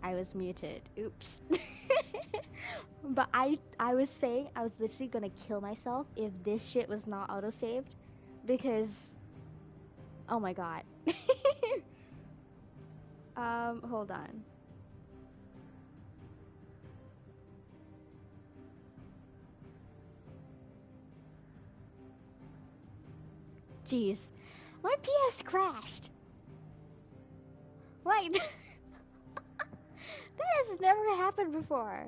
I was muted. Oops. But I was saying I was literally gonna kill myself if this shit was not autosaved, because oh my god. Hold on. Jeez, my PS crashed. Like that has never happened before.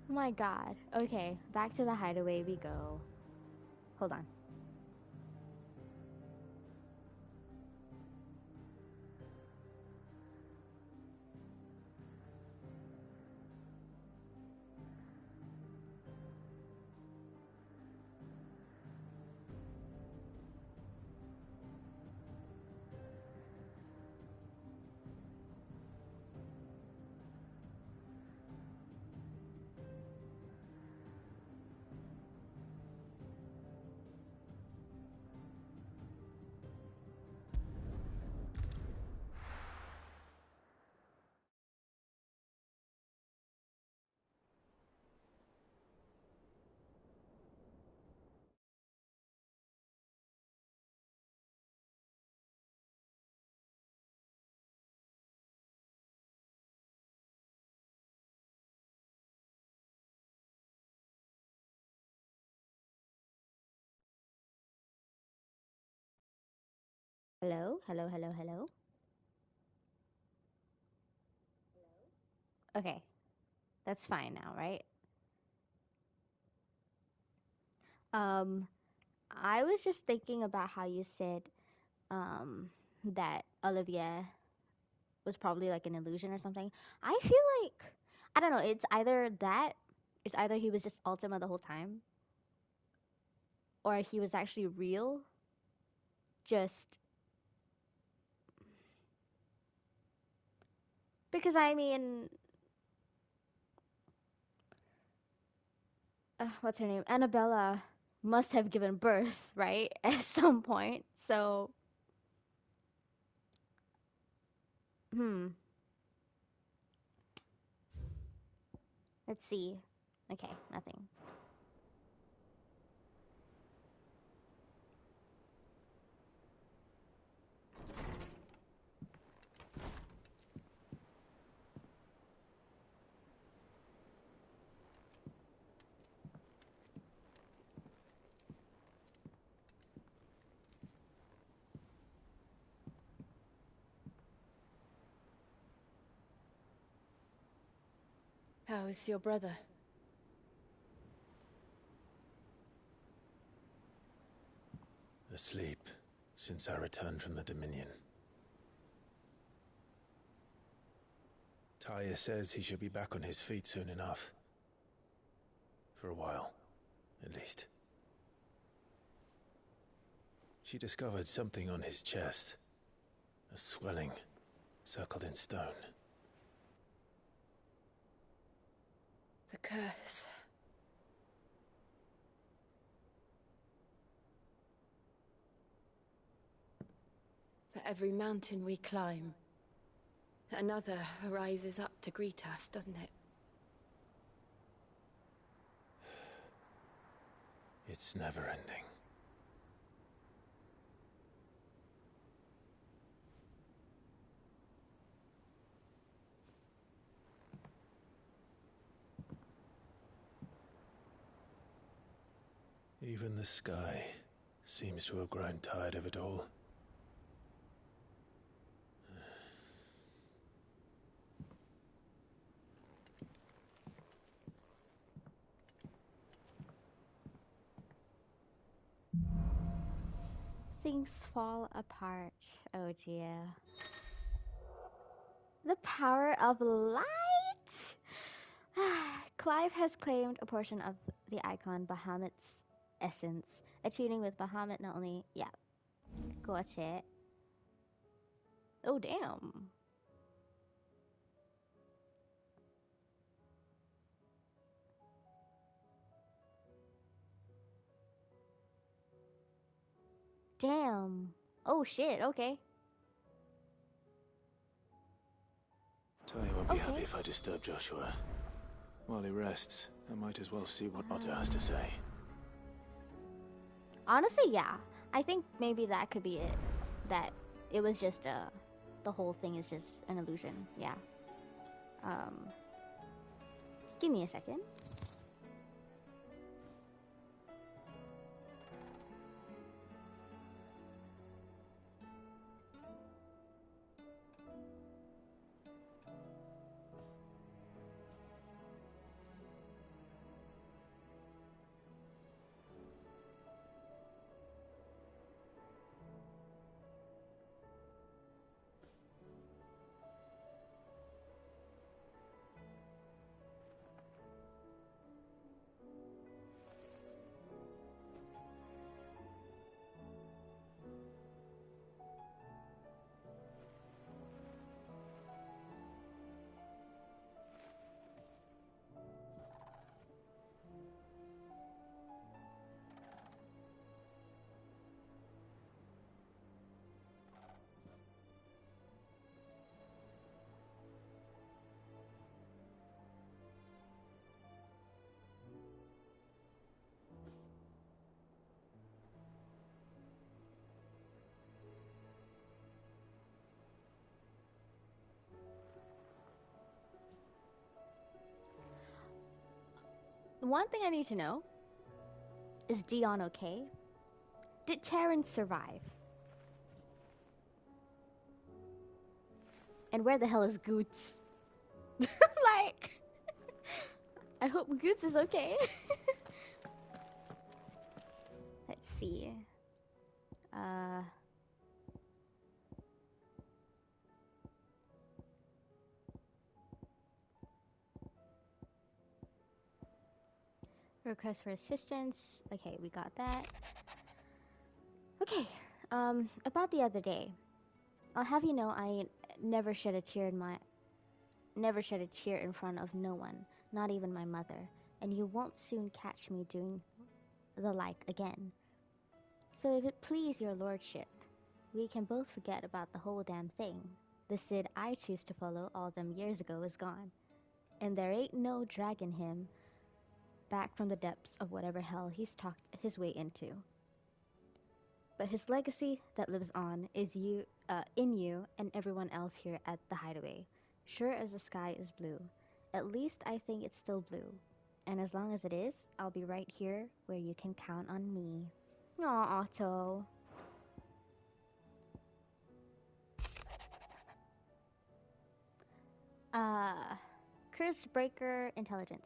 My god. Okay, back to the hideaway we go. Hold on. Hello? Hello, hello, hello. Okay, that's fine now, right? Um, I was just thinking about how you said that Olivia was probably like an illusion or something. I feel like I don't know, it's either he was just Ultima the whole time or he was actually real. Just because I mean, what's her name? Annabella must have given birth, right? At some point. So, hmm, let's see. Okay, nothing. How is your brother? Asleep, since I returned from the Dominion. Taya says he should be back on his feet soon enough. For a while, at least. She discovered something on his chest. A swelling, circled in stone. The curse. For every mountain we climb, another rises up to greet us, doesn't it? It's never ending. Even the sky seems to have grown tired of it all. Things fall apart. Oh dear. The power of light! Clive has claimed a portion of the icon Bahamut's essence. Attuning with Bahamut not only... Yeah. Gotcha. Oh, damn. Damn. Oh, shit. Okay. Faye won't be Okay. happy if I disturb Joshua. While he rests, I might as well see what Otto has to say. Honestly, yeah. I think maybe that could be it. That it was just the whole thing is just an illusion. Yeah. Give me a second. The one thing I need to know is Dion okay? Did Terrence survive? And where the hell is Goots? Like, I hope Goots is okay. Let's see. Request for assistance. Okay, we got that. Okay, about the other day. I'll have you know I never shed a tear in front of no one, not even my mother, and you won't soon catch me doing the like again. So if it please your lordship, we can both forget about the whole damn thing. The Cid I choose to follow all them years ago is gone, and there ain't no dragging him back from the depths of whatever hell he's talked his way into. But his legacy that lives on is in you and everyone else here at the Hideaway. Sure as the sky is blue. At least I think it's still blue. And as long as it is, I'll be right here where you can count on me. Aw, Otto. Curse Breaker Intelligence.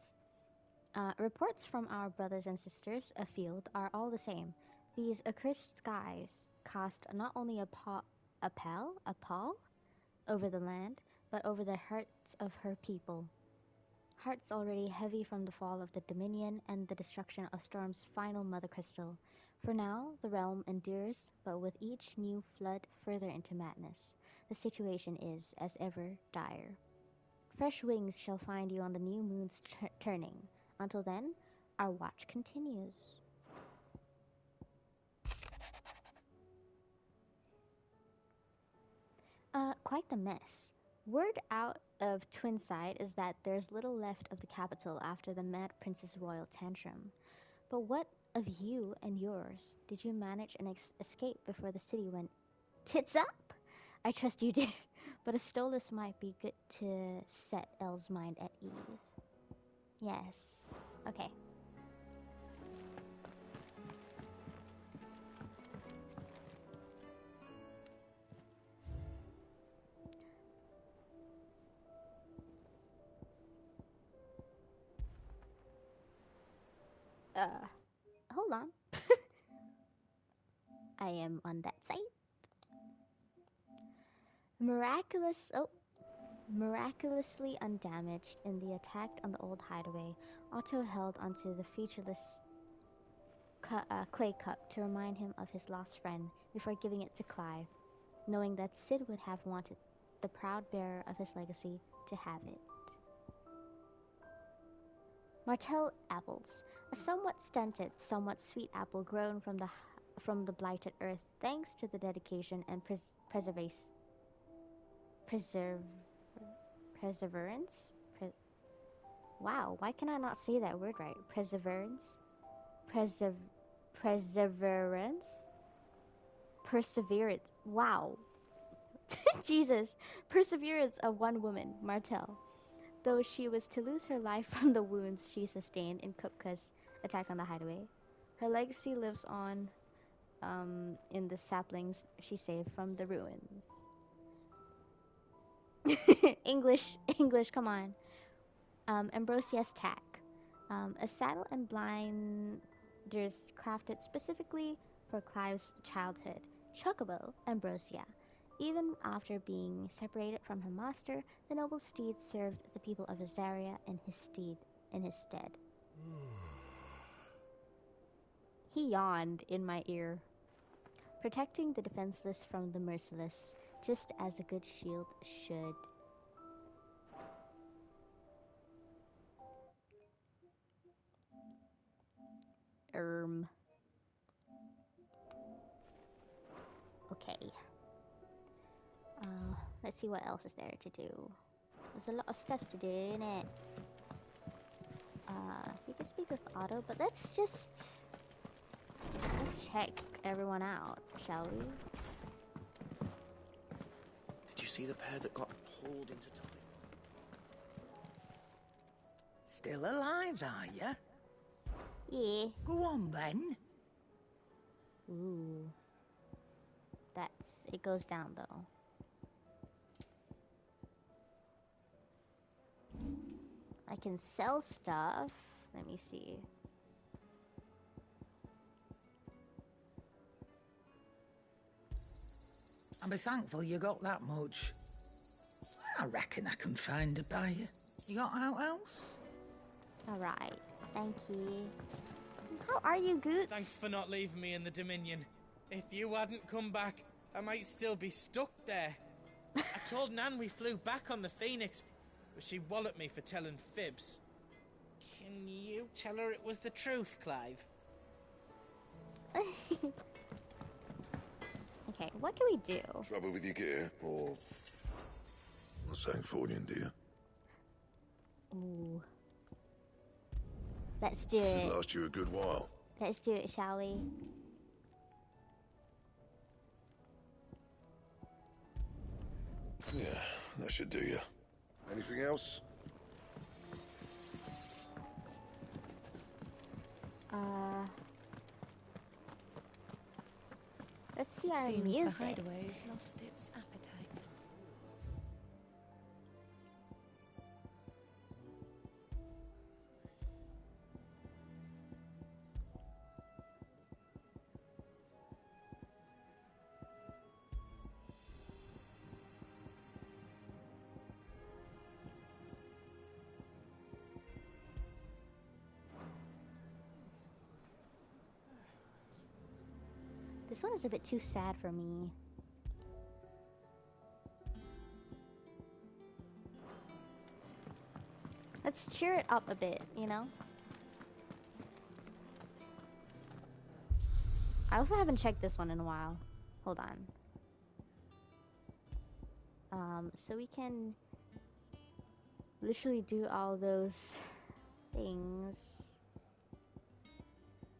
Reports from our brothers and sisters afield are all the same. These accursed skies cast not only a pall over the land, but over the hearts of her people. Hearts already heavy from the fall of the Dominion and the destruction of Storm's final mother crystal. For now, the realm endures, but with each new flood further into madness, the situation is, as ever, dire. Fresh wings shall find you on the new moon's turning. Until then, our watch continues. Quite the mess. Word out of Twinside is that there's little left of the capital after the Mad Princess Royal tantrum. But what of you and yours? Did you manage an escape before the city went tits up? I trust you did, but a Stolas might be good to set Elle's mind at ease. Yes. Okay. Hold on. I am on that site. Miraculously undamaged in the attack on the old hideaway, Otto held onto the featureless clay cup to remind him of his lost friend before giving it to Clive, knowing that Cid would have wanted the proud bearer of his legacy to have it. Martell apples, a somewhat stunted, somewhat sweet apple grown from the blighted earth thanks to the dedication and preserve Perseverance? Wow, why can I not say that word right? Perseverance? Perseverance? Perseverance. Wow. Jesus. Perseverance of one woman, Martell. Though she was to lose her life from the wounds she sustained in Kupka's attack on the hideaway, her legacy lives on in the saplings she saved from the ruins. English, come on. Ambrosia's tack. A saddle and blinders crafted specifically for Clive's childhood. Chocobo, Ambrosia. Even after being separated from her master, the noble steed served the people of Azaria in his stead. He yawned in my ear, protecting the defenseless from the merciless, just as a good shield should. Okay. Let's see what else is there to do. There's a lot of stuff to do, innit? We can speak with Otto, but let's check everyone out, shall we? Did you see the pair that got hauled into time? Still alive, are you? Yeah. Go on, then. Ooh. It goes down, though. I can sell stuff. Let me see. I'll be thankful you got that much. I reckon I can find a buyer. You got out else? Alright. Thank you. How are you, Goot? Thanks for not leaving me in the Dominion. If you hadn't come back, I might still be stuck there. I told Nan we flew back on the Phoenix, but she walloped me for telling fibs. Can you tell her it was the truth, Clive? Okay, what can we do? Trouble with your gear, or a Sancfordian, dear? Ooh. Let's do Should it. last you a good while. Let's do it, shall we? Yeah, that should do you. Anything else? Let's see our Seems music. the hideaway has lost its appetite. This one is a bit too sad for me. Let's cheer it up a bit, you know? I also haven't checked this one in a while. Hold on. So we can literally do all those things.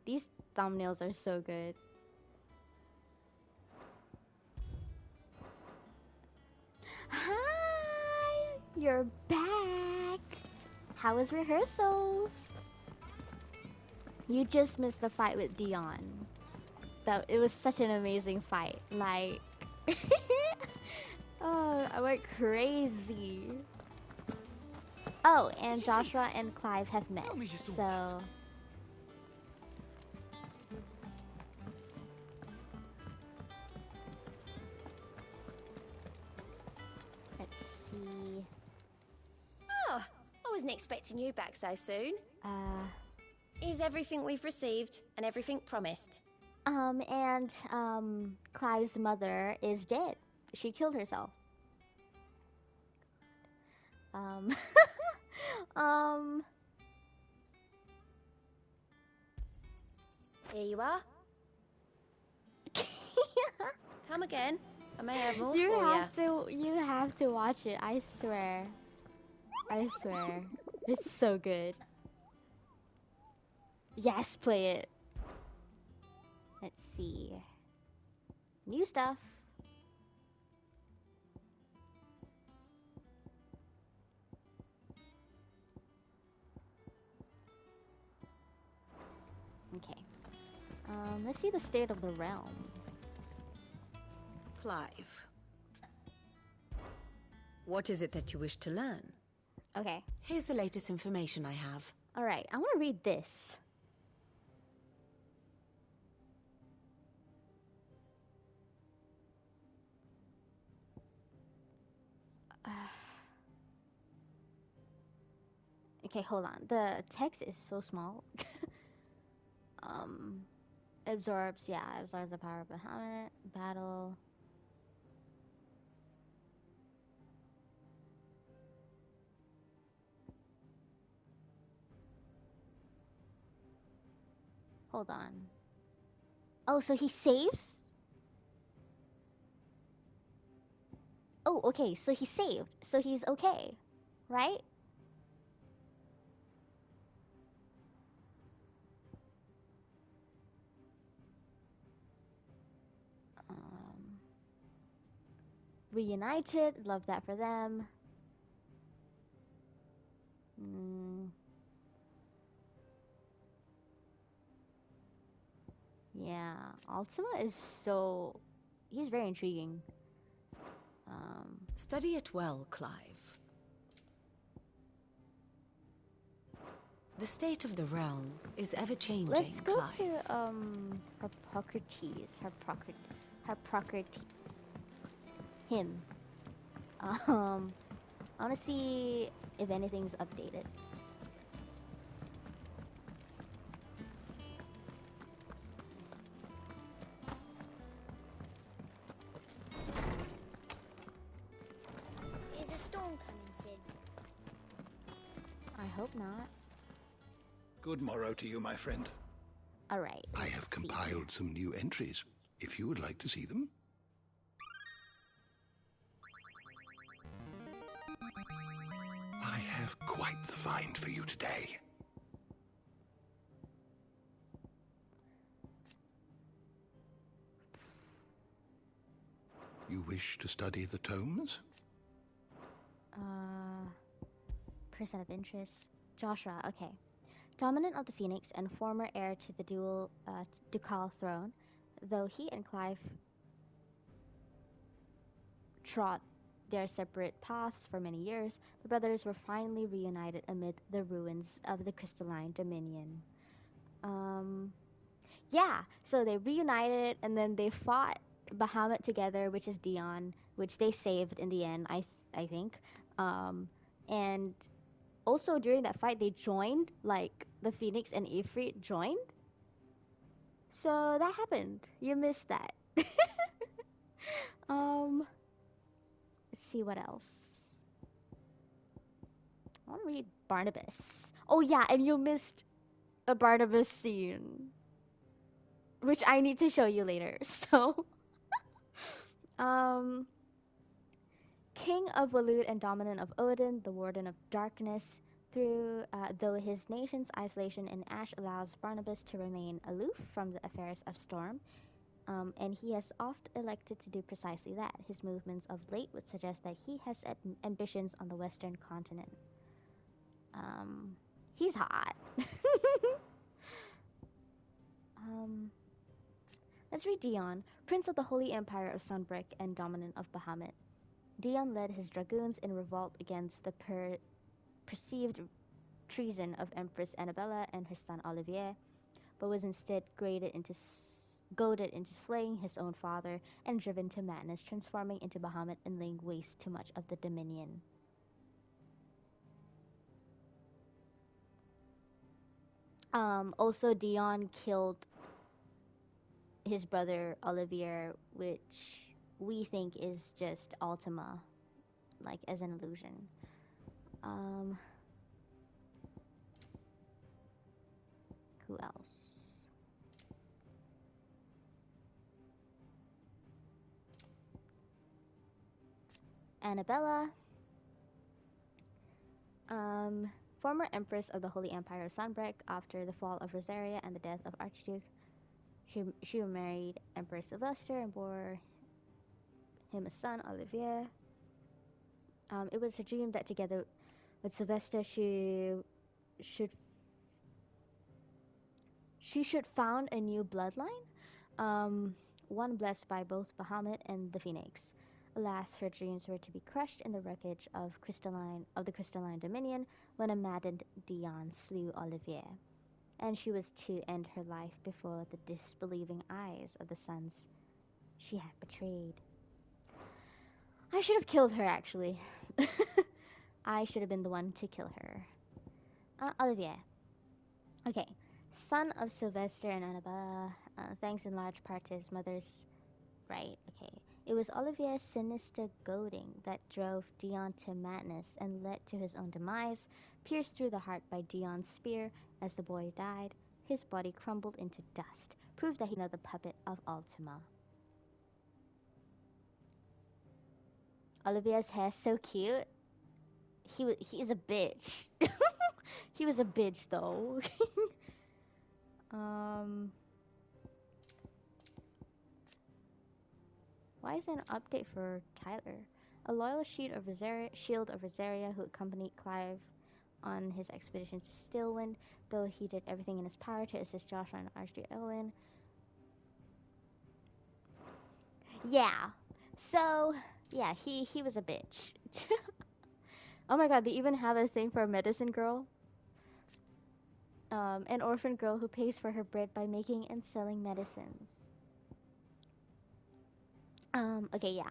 These thumbnails are so good. Hi! You're back! How was rehearsals? You just missed the fight with Dion. It was such an amazing fight. Like, oh, I went crazy. Oh, and Joshua and Clive have met. So let's see. Oh, I wasn't expecting you back so soon. Is Is everything we've received and everything promised? and Clive's mother is dead. She killed herself. Um, Here you are. Come again. I may have more you for have to watch it, I swear. I swear. It's so good. Yes, play it. Let's see. New stuff. Okay. Let's see the state of the realm. Clive. What is it that you wish to learn? Okay. Here's the latest information I have. Alright, I want to read this. Okay, hold on. The text is so small. Absorbs the power of Bahamut. Battle. Hold on. Oh, so he saves? Oh, okay, so he saved. So he's okay, right? Reunited, love that for them. Yeah, Ultima is so... He's very intriguing. Study it well, Clive. The state of the realm is ever-changing, Let's go Clive. to, Hippocrates. Hippocrates. Him. I want to see if anything's updated. Is a storm coming, Sid? I hope not. Good morrow to you, my friend. Alright. I have compiled some new entries, if you would like to see them. I have quite the find for you today. You wish to study the tomes? Person of interest. Joshua, okay. Dominant of the Phoenix and former heir to the ducal throne, though he and Clive trod their separate paths for many years, the brothers were finally reunited amid the ruins of the Crystalline Dominion. Yeah, so they reunited and then they fought Bahamut together, which is Dion, which they saved in the end, I think. And also during that fight they joined, like the Phoenix and Ifrit joined. So that happened. You missed that. Let's see what else. I want to read Barnabas. Oh yeah, and you missed a Barnabas scene, which I need to show you later. So, King of Walud and dominant of Odin, the Warden of Darkness, though his nation's isolation in Ash allows Barnabas to remain aloof from the affairs of Storm, and he has oft elected to do precisely that. His movements of late would suggest that he has ambitions on the Western continent. He's hot. Let's read Dion, Prince of the Holy Empire of Sunbrick and dominant of Bahamut. Dion led his dragoons in revolt against the perceived treason of Empress Annabella and her son Olivier, but was instead goaded into slaying his own father and driven to madness, transforming into Bahamut and laying waste to much of the Dominion. Also, Dion killed his brother Olivier, which we think is just Ultima, like as an illusion. Who else? Annabella. Former Empress of the Holy Empire of Sunbreak, after the fall of Rosaria and the death of Archduke, she married Emperor Sylvester and bore him a son, Olivier. It was her dream that together with Sylvester should she should found a new bloodline, one blessed by both Bahamut and the Phoenix. Alas, her dreams were to be crushed in the wreckage of the Crystalline Dominion when a maddened Dion slew Olivier, and she was to end her life before the disbelieving eyes of the sons she had betrayed. I should have killed her, actually. I should have been the one to kill her. Olivier. Okay. Son of Sylvester and Annabella, thanks in large part to his mother's... Right, okay. It was Olivier's sinister goading that drove Dion to madness and led to his own demise. Pierced through the heart by Dion's spear as the boy died, his body crumbled into dust, proof that he was the puppet of Ultima. Olivier's hair's so cute. He's a bitch. He was a bitch, though. Why is there an update for Tyler? A loyal shield of Rosaria who accompanied Clive on his expedition to Stillwind, though he did everything in his power to assist Joshua and Archduke Elwyn. Yeah. So, yeah, he was a bitch. Oh my god, they even have a thing for a medicine girl. An orphan girl who pays for her bread by making and selling medicines. Okay, yeah.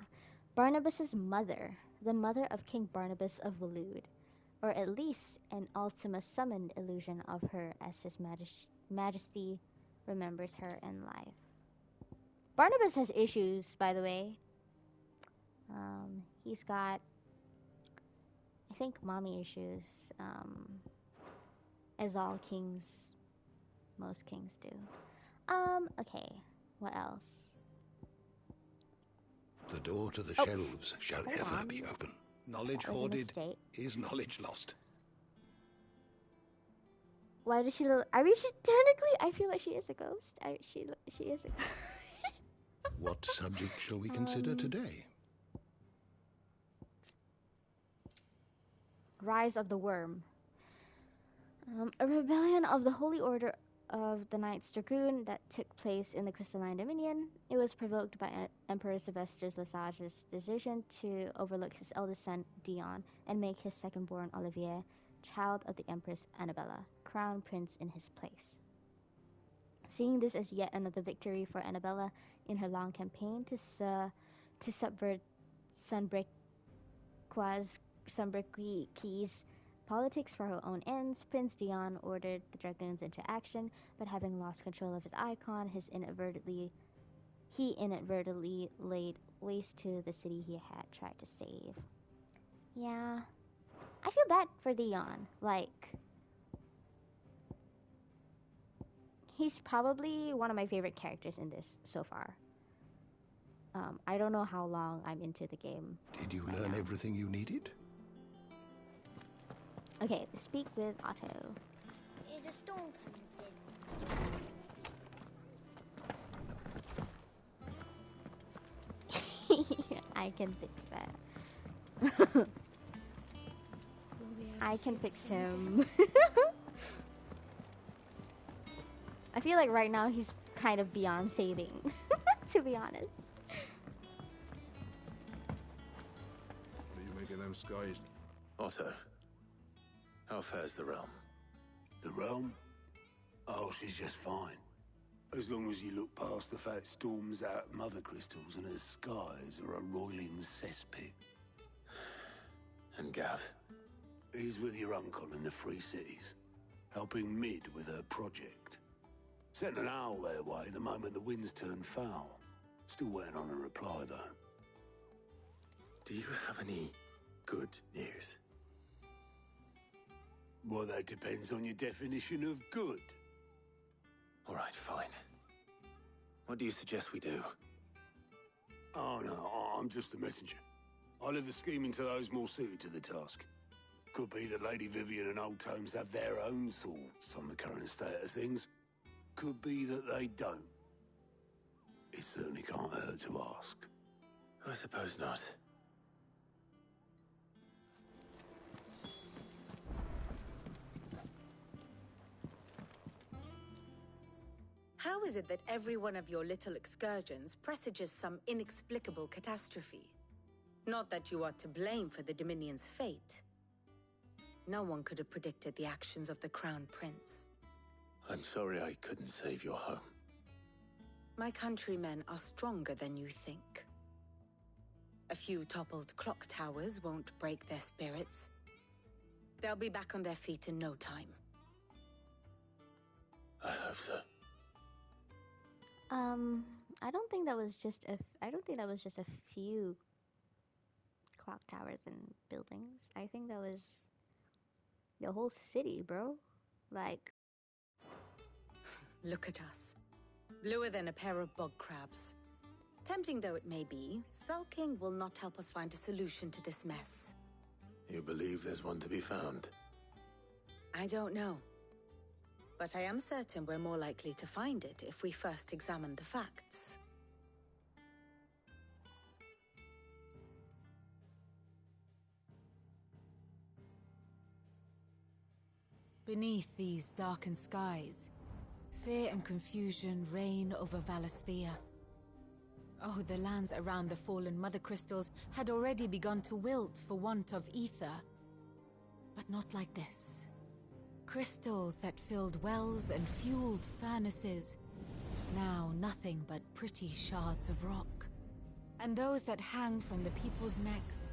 Barnabas's mother, the mother of King Barnabas of Waloed, or at least an Ultima summoned illusion of her as his majesty remembers her in life. Barnabas has issues, by the way. He's got, I think, mommy issues, as all kings, most kings do. Okay, what else? The door to the shelves shall ever be open. Knowledge hoarded is knowledge lost. Why does she look... I mean, she technically... I feel like she is a ghost. She is a ghost. What subject shall we consider today? Rise of the Worm. A rebellion of the Holy Order of the Knights Dragoon that took place in the Crystalline Dominion. It was provoked by Emperor Sylvester Lesage's decision to overlook his eldest son, Dion, and make his second-born, Olivier, child of the Empress Annabella, crown prince in his place. Seeing this as yet another victory for Annabella in her long campaign to subvert Sunbreaki's politics for her own ends, Prince Dion ordered the Dragoons into action, but having lost control of his icon, he inadvertently laid waste to the city he had tried to save. Yeah. I feel bad for Dion. Like, he's probably one of my favorite characters in this so far. I don't know how long I'm into the game. Did you learn everything you needed? Okay, speak with Otto. Is a storm coming soon? I can fix that. I can fix him. I feel like right now he's kind of beyond saving, to be honest. What are you making them skies? Otto, how fares the realm? The realm? Oh, she's just fine. As long as you look past the fact storms out mother crystals and her skies are a roiling cesspit. And Gav? He's with your uncle in the Free Cities, helping Mid with her project. Sent an owl their way the moment the winds turned foul. Still waiting on a reply, though. Do you have any good news? Well, that depends on your definition of good. All right, fine. What do you suggest we do? Oh, no, I'm just a messenger. I leave the scheming to those more suited to the task. Could be that Lady Vivian and Old Tomes have their own thoughts on the current state of things. Could be that they don't. It certainly can't hurt to ask. I suppose not. How is it that every one of your little excursions presages some inexplicable catastrophe? Not that you are to blame for the Dominion's fate. No one could have predicted the actions of the Crown Prince. I'm sorry I couldn't save your home. My countrymen are stronger than you think. A few toppled clock towers won't break their spirits. They'll be back on their feet in no time. I hope so. I don't think that was just a few clock towers and buildings. I think that was the whole city, bro. Like, Look at us. Bluer than a pair of bog crabs. Tempting though it may be, sulking will not help us find a solution to this mess. You believe there's one to be found? I don't know. But I am certain we're more likely to find it if we first examine the facts. Beneath these darkened skies, fear and confusion reign over Valisthea. Oh, the lands around the fallen Mother Crystals had already begun to wilt for want of ether. But not like this. Crystals that filled wells and fueled furnaces, now nothing but pretty shards of rock. And those that hang from the people's necks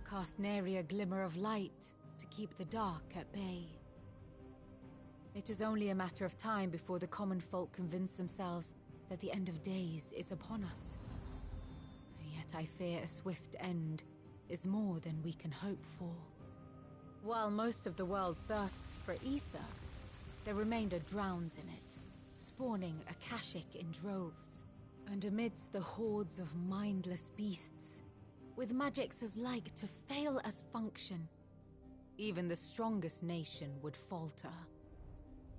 cast nary a glimmer of light to keep the dark at bay. It is only a matter of time before the common folk convince themselves that the end of days is upon us. Yet I fear a swift end is more than we can hope for. While most of the world thirsts for ether, the remainder drowns in it, spawning Akashic in droves. And amidst the hordes of mindless beasts, with magics as like to fail as function, even the strongest nation would falter.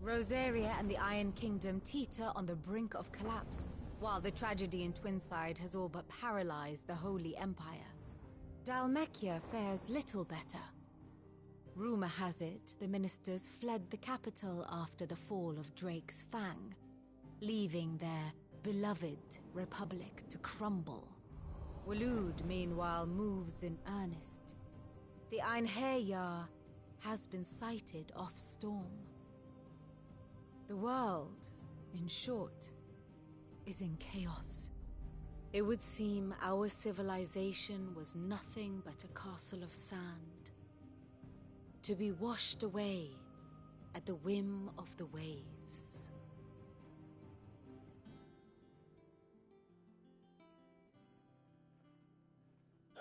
Rosaria and the Iron Kingdom teeter on the brink of collapse, while the tragedy in Twinside has all but paralyzed the Holy Empire. Dalmekia fares little better. Rumor has it the ministers fled the capital after the fall of Drake's Fang, leaving their beloved republic to crumble. Waloed, meanwhile, moves in earnest. The Einherjar has been sighted off-storm. The world, in short, is in chaos. It would seem our civilization was nothing but a castle of sand, to be washed away at the whim of the waves.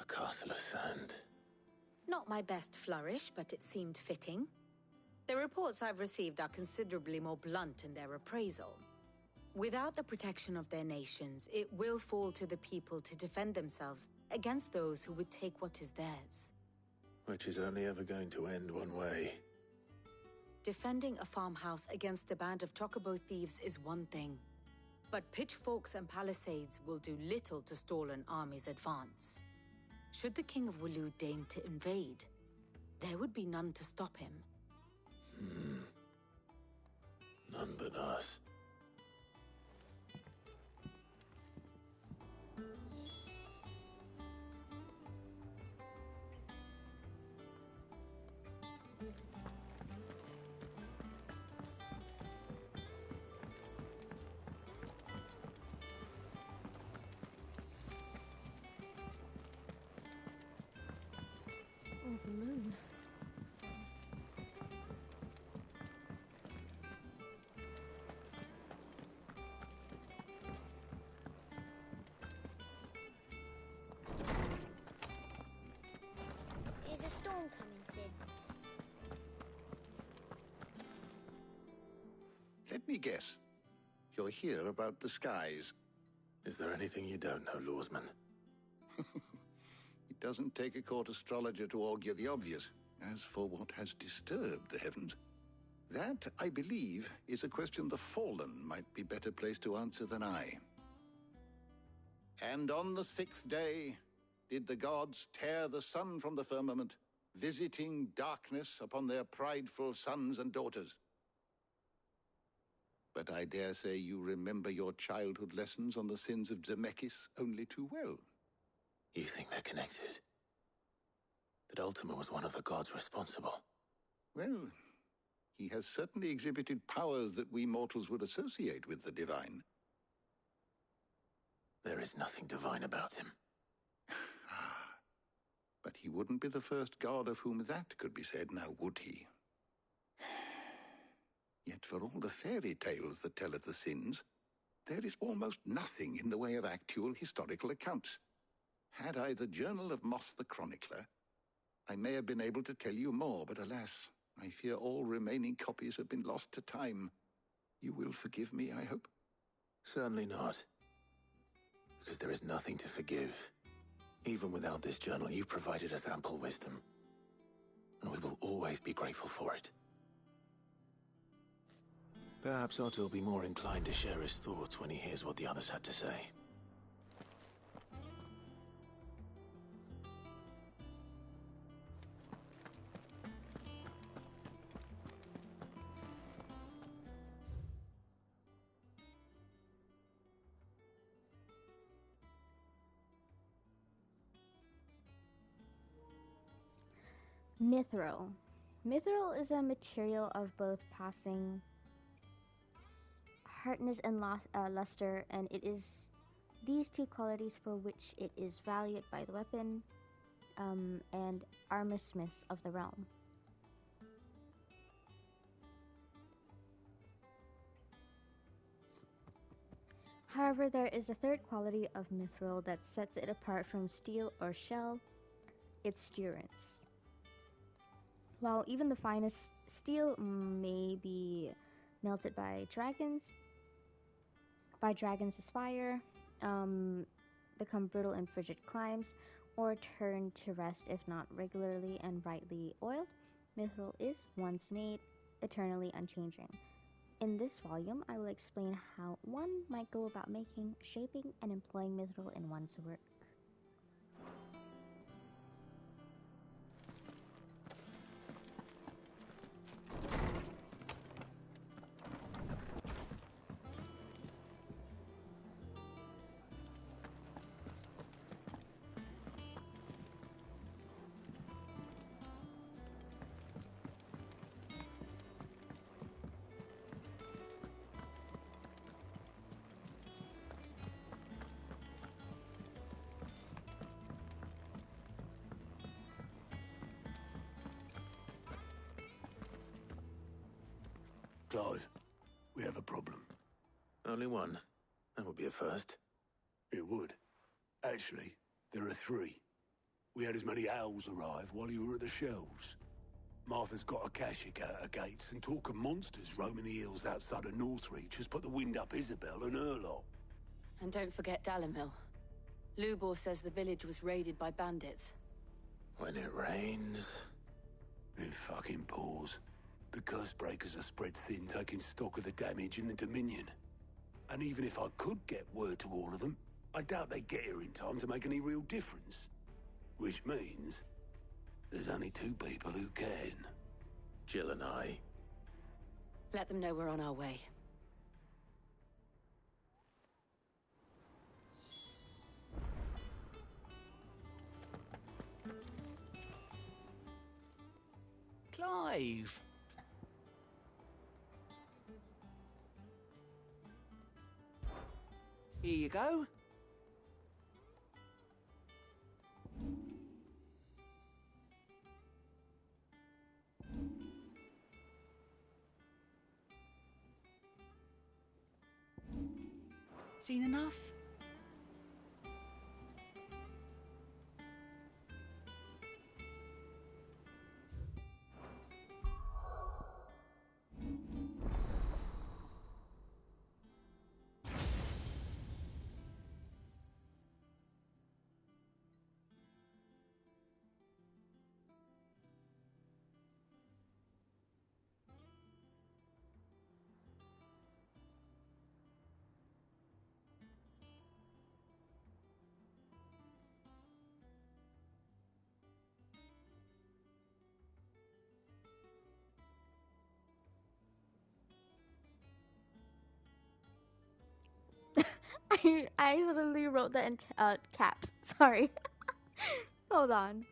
A castle of sand. Not my best flourish, but it seemed fitting. The reports I've received are considerably more blunt in their appraisal. Without the protection of their nations, it will fall to the people to defend themselves against those who would take what is theirs. Which is only ever going to end one way. Defending a farmhouse against a band of chocobo thieves is one thing, but pitchforks and palisades will do little to stall an army's advance. Should the King of Waloed deign to invade, there would be none to stop him. None but us. Oh, the moon. Is a storm coming, Sid? Let me guess. You're here about the skies. Is there anything you don't know, Lawsman? It doesn't take a court astrologer to augur the obvious. As for what has disturbed the heavens, that, I believe, is a question the Fallen might be better placed to answer than I. And on the 6th day did the gods tear the sun from the firmament, visiting darkness upon their prideful sons and daughters. But I dare say you remember your childhood lessons on the sins of Zemeckis only too well. You think they're connected? That Ultima was one of the gods responsible? Well, he has certainly exhibited powers that we mortals would associate with the divine. There is nothing divine about him. But he wouldn't be the first god of whom that could be said, now would he? Yet for all the fairy tales that tell of the sins, there is almost nothing in the way of actual historical accounts. Had I the Journal of Moss the Chronicler, I may have been able to tell you more, but alas, I fear all remaining copies have been lost to time. You will forgive me, I hope? Certainly not. Because there is nothing to forgive. Even without this journal, you've provided us ample wisdom. And we will always be grateful for it. Perhaps Otto will be more inclined to share his thoughts when he hears what the others had to say. Mithril. Mithril is a material of both passing hardness and luster, and it is these two qualities for which it is valued by the weapon and armor smiths of the realm. However, there is a third quality of mithril that sets it apart from steel or shell: its durance. While even the finest steel may be melted by dragon's fire, become brittle in frigid climes, or turn to rust if not regularly and rightly oiled, mithril is, once made, eternally unchanging. In this volume, I will explain how one might go about making, shaping, and employing mithril in one's work. Clive, we have a problem. Only one. That would be a first. It would. Actually, there are three. We had as many owls arrive while you were at the shelves. Martha's got a Kashik out her gates, and talk of monsters roaming the hills outside of Northreach has put the wind up Isabel and her lot. And don't forget Dalimil. Lubor says the village was raided by bandits. When it rains... It fucking pours. The Cursebreakers are spread thin, taking stock of the damage in the Dominion. And even if I could get word to all of them, I doubt they get here in time to make any real difference. Which means there's only two people who can. Jill and I. Let them know we're on our way. Clive! Here you go. Seen enough? I accidentally wrote that in caps. Sorry. Hold on.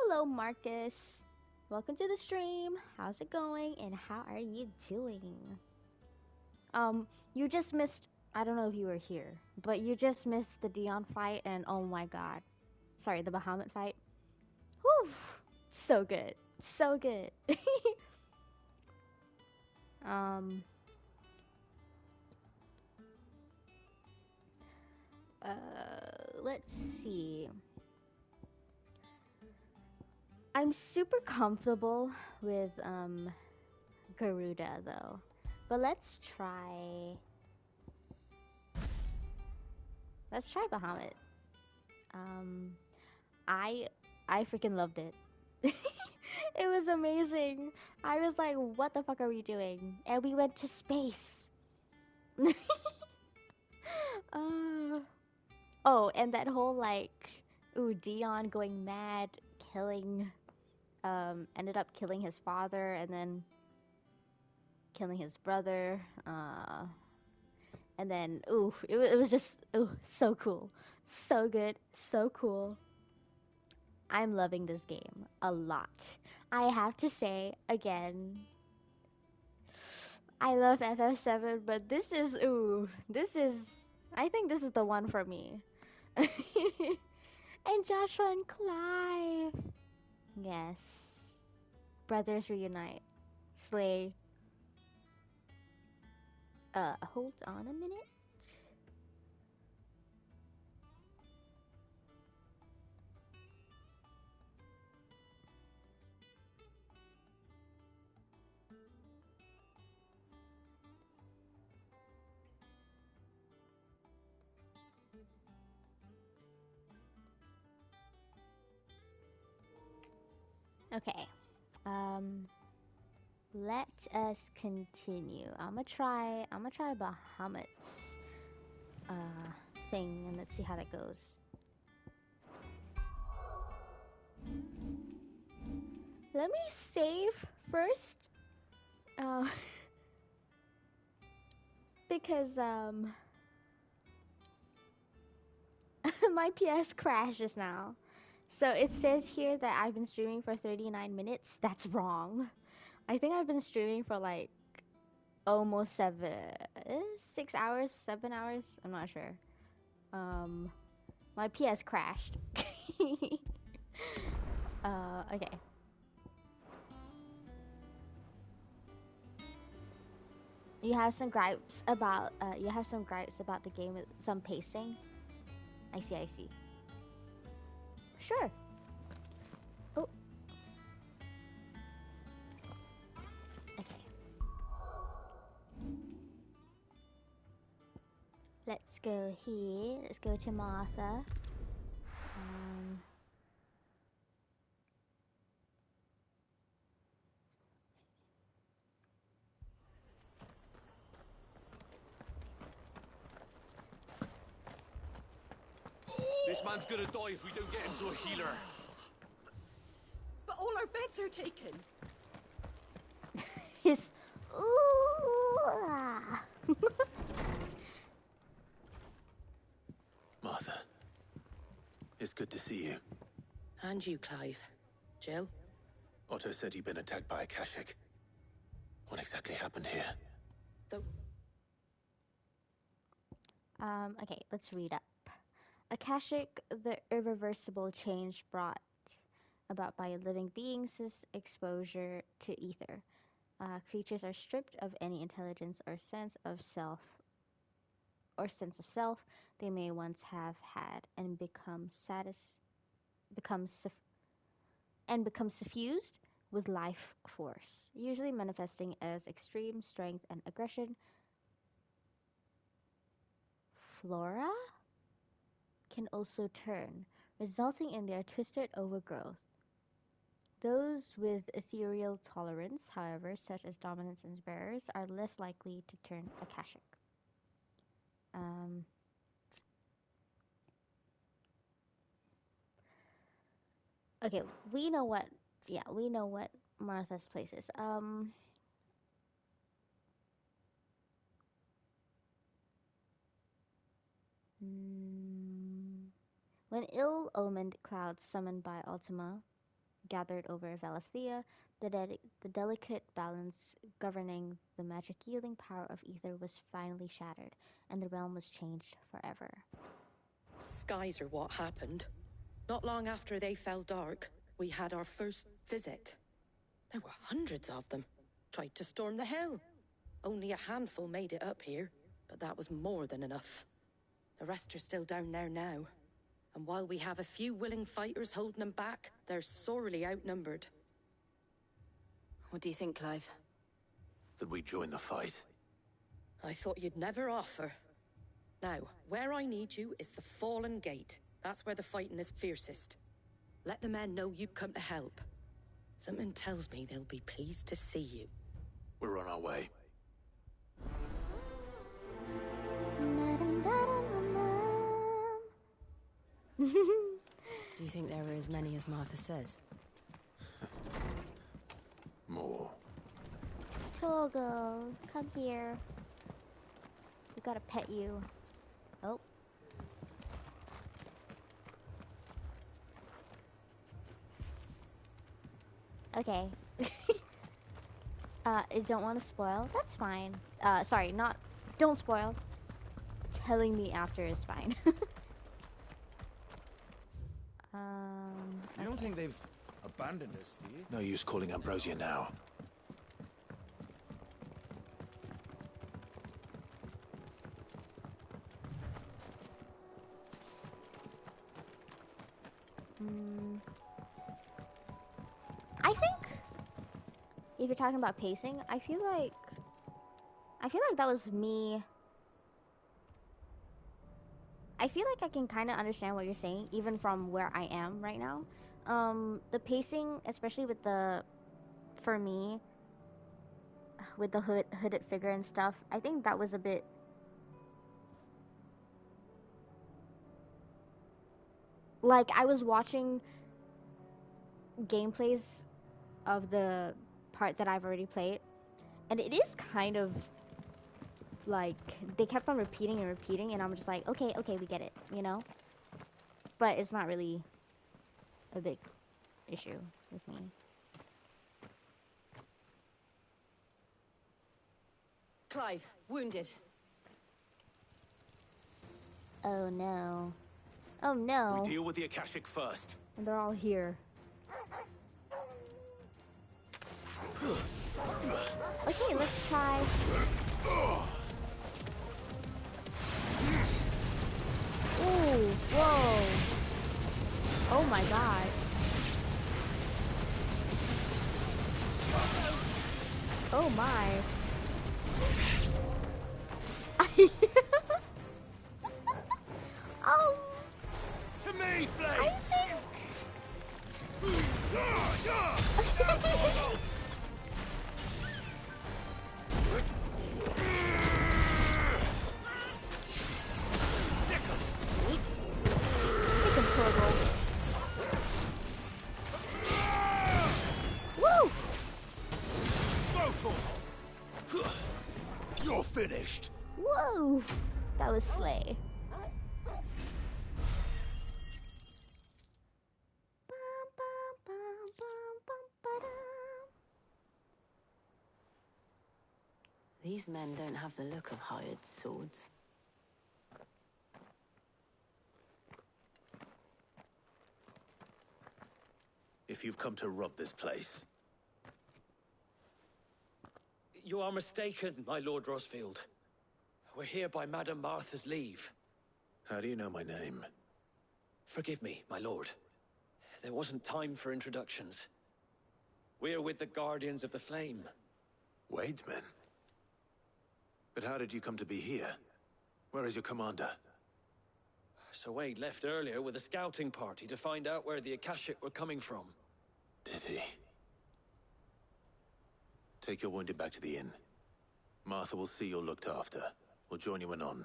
Hello, Marcus. Welcome to the stream. How's it going? And how are you doing? You just missed. I don't know if you were here, but you just missed the Dion fight, and oh my god, sorry, the Bahamut fight. Whew, so good, so good. um. Let's see. I'm super comfortable with Garuda though, but let's try Bahamut. Um, I I freaking loved it. It was amazing. I was like, what the fuck are we doing? And we went to space. uh, oh, and that whole like, ooh, Dion going mad, killing, ended up killing his father and then killing his brother. And then, ooh, it was just, ooh, so cool. So good, so cool. I'm loving this game a lot. I have to say, again, I love FF7, but this is, ooh, I think this is the one for me. And Joshua and Clive. Yes. Brothers reunite. Slay. Hold on a minute. Okay. Let us continue. I'ma try Bahamut's thing and let's see how that goes. Let me save first. Because my PS crashes now. So it says here that I've been streaming for 39 minutes. That's wrong. I think I've been streaming for like almost 6 hours, 7 hours. I'm not sure. My PS crashed. Okay. You have some gripes about the game with some pacing. I see. Sure. Oh. Okay. Let's go here. Let's go to Martha. This man's gonna die if we don't get him to a healer. But all our beds are taken. His ooh. Martha, And you, Clive. Jill? Otto said he'd been attacked by a Kashik. What exactly happened here? Okay, let's read up. Akashic, the irreversible change brought about by living beings' exposure to ether. Creatures are stripped of any intelligence or sense of self they may once have had, and become suffused with life force, usually manifesting as extreme strength and aggression. Flora can also turn, resulting in their twisted overgrowth. Those with ethereal tolerance, however, such as dominance and bearers, are less likely to turn Akashic. Okay, we know what Martha's place is. When ill-omened clouds summoned by Ultima gathered over Valisthea, the delicate balance governing the magic-yielding power of ether was finally shattered, and the realm was changed forever. Skies are what happened. Not long after they fell dark, we had our first visit. There were hundreds of them. Tried to storm the hill. Only a handful made it up here, but that was more than enough. The rest are still down there now. And while we have a few willing fighters holding them back, they're sorely outnumbered. What do you think, Clive? That we join the fight. I thought you'd never offer. Now, where I need you is the Fallen Gate. That's where the fighting is fiercest. Let the men know you come to help. Something tells me they'll be pleased to see you. We're on our way. Do you think there are as many as Martha says? More. Togo, come here. We gotta pet you. Oh. Okay. Don't want to spoil. That's fine. Sorry, don't spoil. Telling me after is fine. You don't think they've abandoned us, do you? No use calling Ambrosia now. I think if you're talking about pacing, I feel like that was me. I feel like I can kind of understand what you're saying, even from where I am right now. The pacing, especially for me, with the hooded figure and stuff, I think that was a bit. Like, I was watching gameplays of the part that I've already played, and it is kind of like they kept on repeating and repeating, and I'm just like, okay, we get it, you know? But it's not really a big issue with me. Clive, wounded. Oh no. Oh no. We deal with the Akashic first. And they're all here. Okay, let's try. Ooh, whoa. Oh my god. Oh my. To me, Flame! I think... Woo! You're finished. Whoa! That was slay. These men don't have the look of hired swords. If you've come to rob this place, You are mistaken, my Lord Rosfield. We're here by Madame Martha's leave. how do you know my name? Forgive me, my lord. There wasn't time for introductions. We're with the Guardians of the Flame. Wade's men? But how did you come to be here? Where is your commander? Sir Wade left earlier with a scouting party to find out where the Akashic were coming from. Did he? Take your wounded back to the inn. Martha will see you're looked after. We'll join you anon.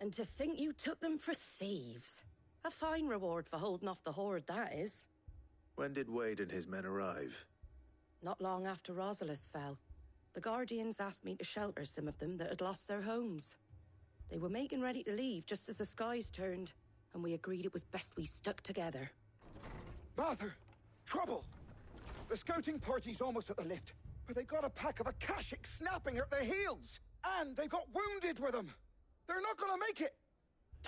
And to think you took them for thieves. A fine reward for holding off the horde, that is. When did Wade and his men arrive? Not long after Rosalith fell. The Guardians asked me to shelter some of them that had lost their homes. They were making ready to leave just as the skies turned, and we agreed it was best we stuck together. Martha! Trouble! The scouting party's almost at the lift, but they got a pack of Akashic snapping at their heels! And they've got wounded with them! They're not gonna make it!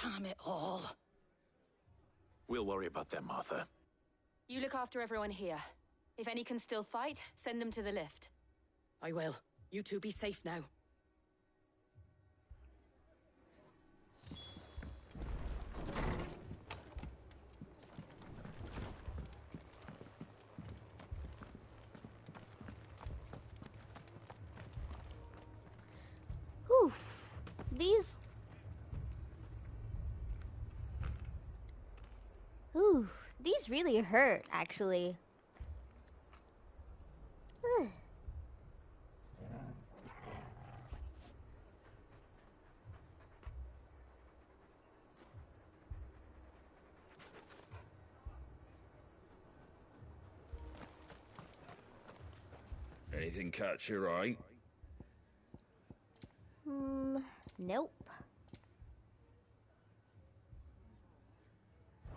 Damn it all. We'll worry about them, Martha. You look after everyone here. If any can still fight, send them to the lift. I will. You two be safe now. Whew. These... Ooh, these really hurt, actually. Ugh. Anything catch your eye? Nope.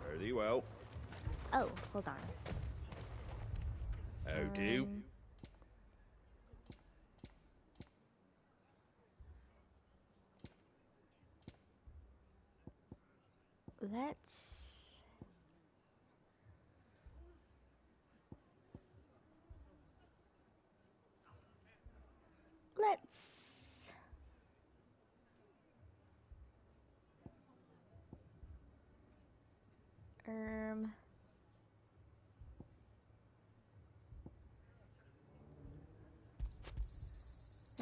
Very well. Oh, hold on. How do? Let's...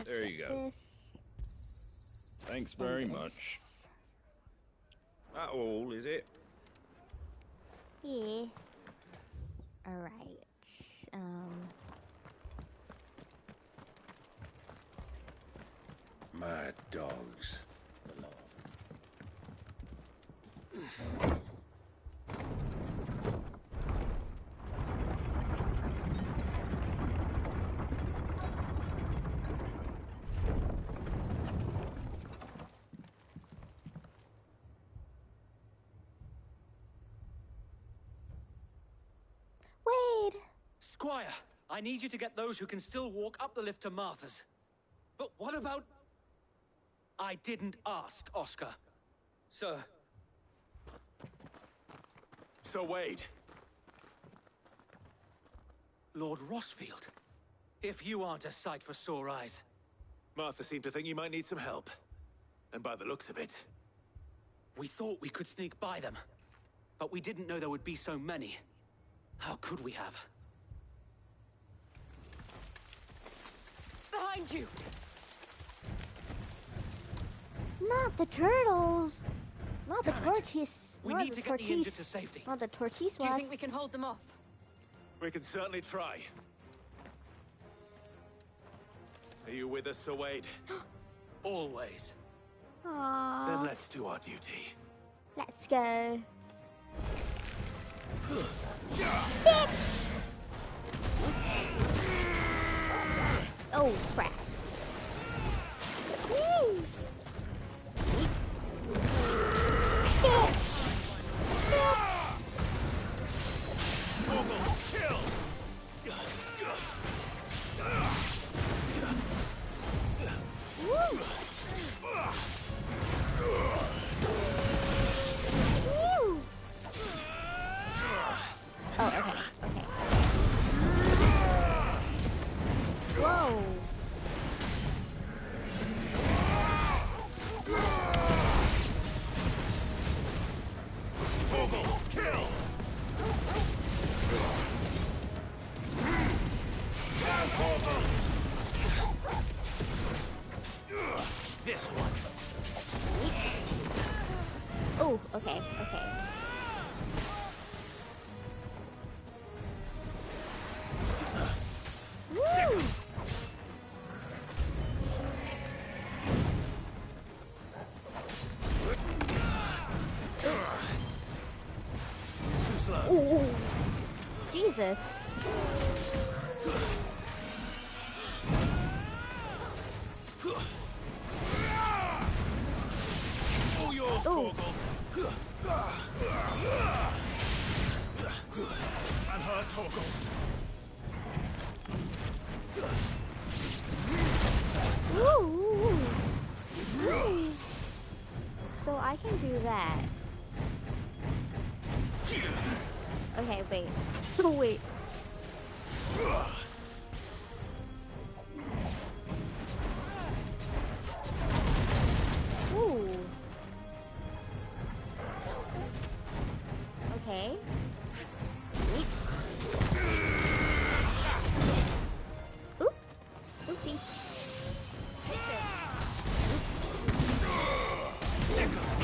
There you go. Thanks very much. That all, is it? Yeah. Alright. Mad dogs. Wade! Squire, I need you to get those who can still walk up the lift to Martha's. But what about... I didn't ask, Oscar. Sir. Sir Wade. Lord Rosfield. If you aren't a sight for sore eyes. Martha seemed to think you might need some help. And by the looks of it... We thought we could sneak by them. But we didn't know there would be so many. How could we have? Behind you! Not the turtles! Not the tortoise! We need to get the injured to safety. Not the tortoise. Do you think we can hold them off? We can certainly try. Are you with us, Sir Wade? Always. Aww. Then let's do our duty. Let's go. Oh Oh, crap. Yay! Oh, okay, okay. Whoa. Kill! This one. Oh, okay, okay. Woo! Too slow. Ooh. Jesus. All yours, Torgal. I'm hurt, Torgal. Woo! Woo! So I can do that. Okay, wait. Wait. Ooh. Okay. Oop. Oopsie. Take this.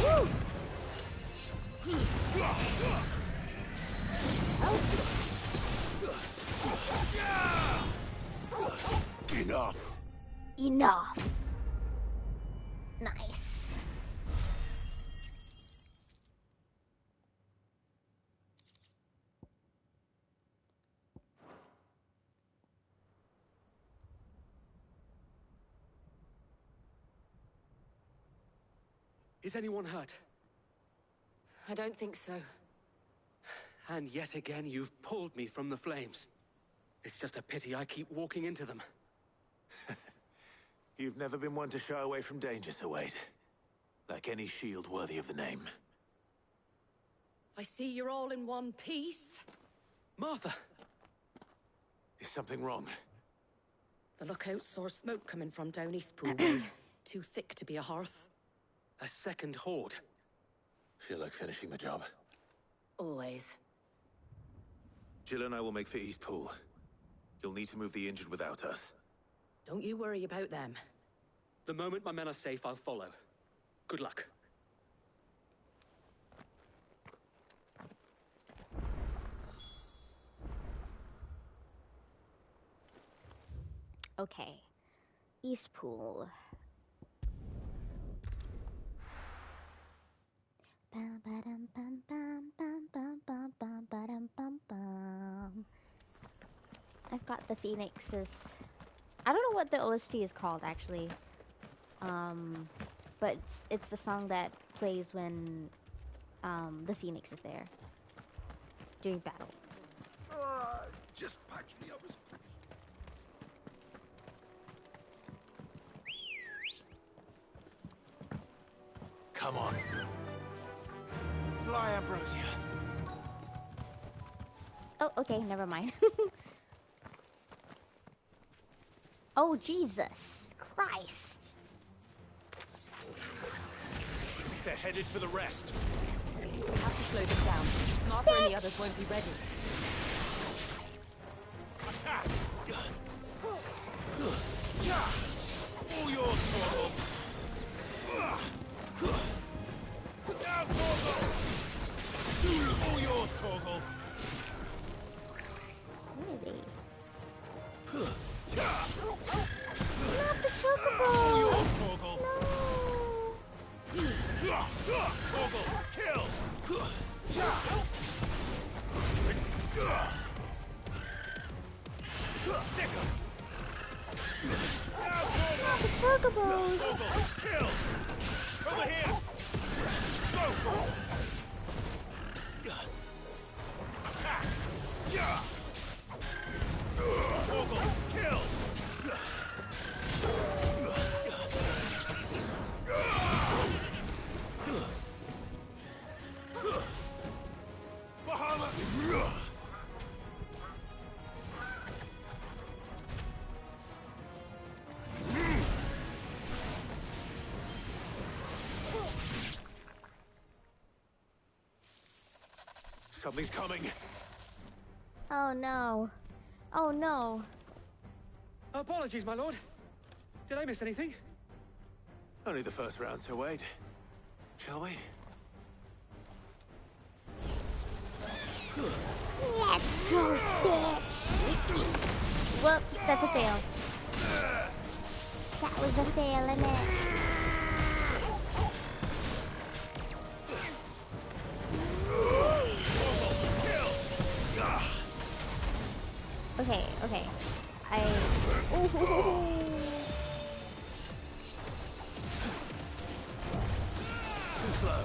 Woo! Enough. Enough. Nice. Is anyone hurt? I don't think so. And yet again, you've pulled me from the flames. It's just a pity I keep walking into them. You've never been one to shy away from danger, Sir Wade. Like any shield worthy of the name. I see you're all in one piece. Martha! Is something wrong? The lookout saw smoke coming from down East Pool Way. Too thick to be a hearth. A second horde. Feel like finishing the job? Always. Jill and I will make for East Pool. You'll need to move the injured without us. Don't you worry about them. The moment my men are safe, I'll follow. Good luck. Okay. East Pool. Bum, ba-dum, bum, bum, bum, bum, bum, bum, ba-dum, bum, bum. I've got the Phoenixes. I don't know what the OST is called actually. But it's the song that plays when the Phoenix is there during battle. Just patch me up as quick. Come on. Fly, Ambrosia. Oh, okay, never mind. Oh, Jesus Christ. They're headed for the rest. We have to slow them down. Martha and the others won't be ready. Attack! All yours, Torgal. Now, Torgal! All yours, Torgal. Really? Not the chocobo! All yours, Torgal. No! Torgal, kill! Sick 'em. Oh, the chocobos! Kill! Over here! Go! Attack! Yeah! Torgal, kill! Bahamut! Something's coming. Oh no. Oh no. Apologies, my lord. Did I miss anything? Only the first round, Sir Wade. Shall we? Let's go, bitch! Whoops, that's a fail. That was a fail, innit? Okay, okay. Ooh. Too slow.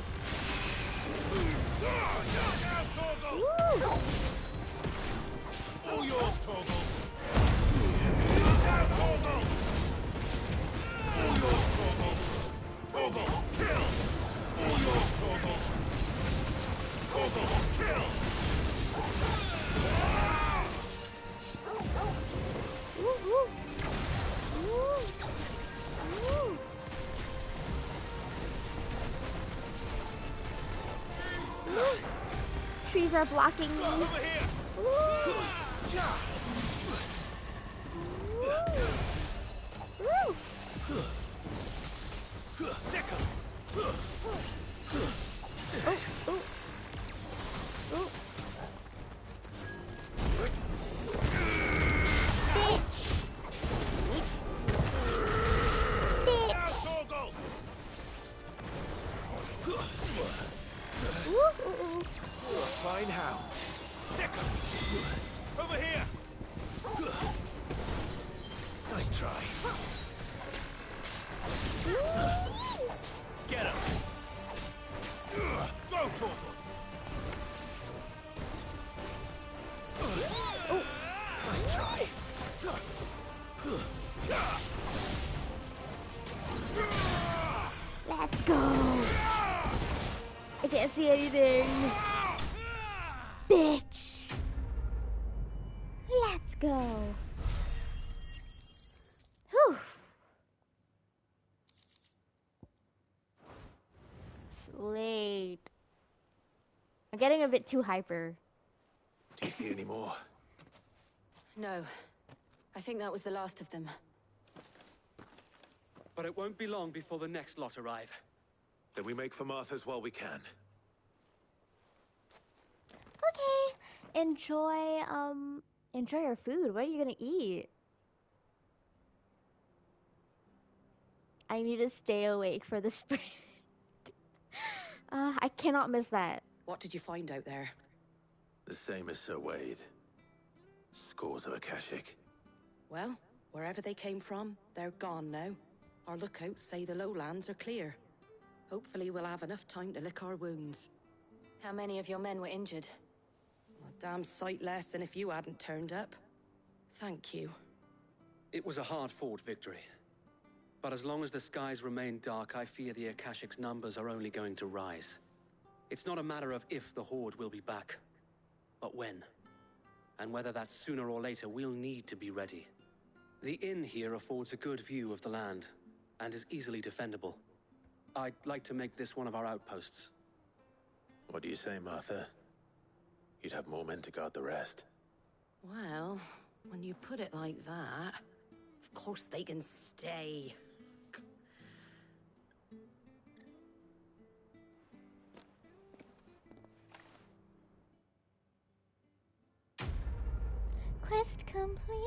All yours, Torgal. All yours, Torgal. Torgal, kill. All yours, Torgal. Torgal, kill. Trees are blocking me. Over here. Sicker. Fine hound. Sicker. Over here. Nice try. Get him. Go, Torgal. Nice try. Let's go. I can't see anything. Bitch. Let's go. Whew. Slate. I'm getting a bit too hyper. Do you see any more? No. I think that was the last of them. But it won't be long before the next lot arrive. Then we make for Martha's while we can. Okay. Enjoy your food. What are you gonna eat? I need to stay awake for the sprint. I cannot miss that. What did you find out there? The same as Sir Wade. Scores of Akashic. Well, wherever they came from, they're gone now. Our lookouts say the lowlands are clear. Hopefully we'll have enough time to lick our wounds. How many of your men were injured? A damn sight less than if you hadn't turned up. Thank you. It was a hard-fought victory. But as long as the skies remain dark, I fear the Akashic's numbers are only going to rise. It's not a matter of if the Horde will be back, but when. And whether that's sooner or later, we'll need to be ready. The inn here affords a good view of the land, and is easily defendable. I'd like to make this one of our outposts. What do you say, Martha? You'd have more men to guard the rest. Well, when you put it like that, of course they can stay. Quest complete.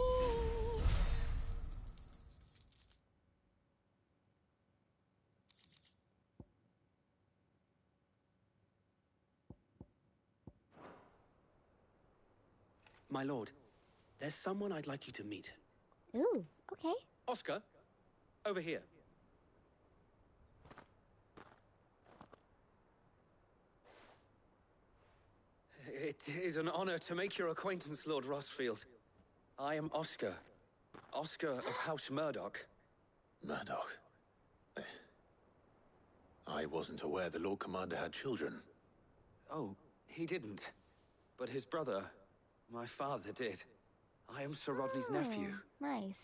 My lord, there's someone I'd like you to meet. Ooh, okay. Oscar, over here. It is an honor to make your acquaintance, Lord Rossfield. I am Oscar. Oscar of House Murdoch. Murdoch? I wasn't aware the Lord Commander had children. Oh, he didn't. But his brother, my father, did. I am Sir Rodney's nephew. Nice.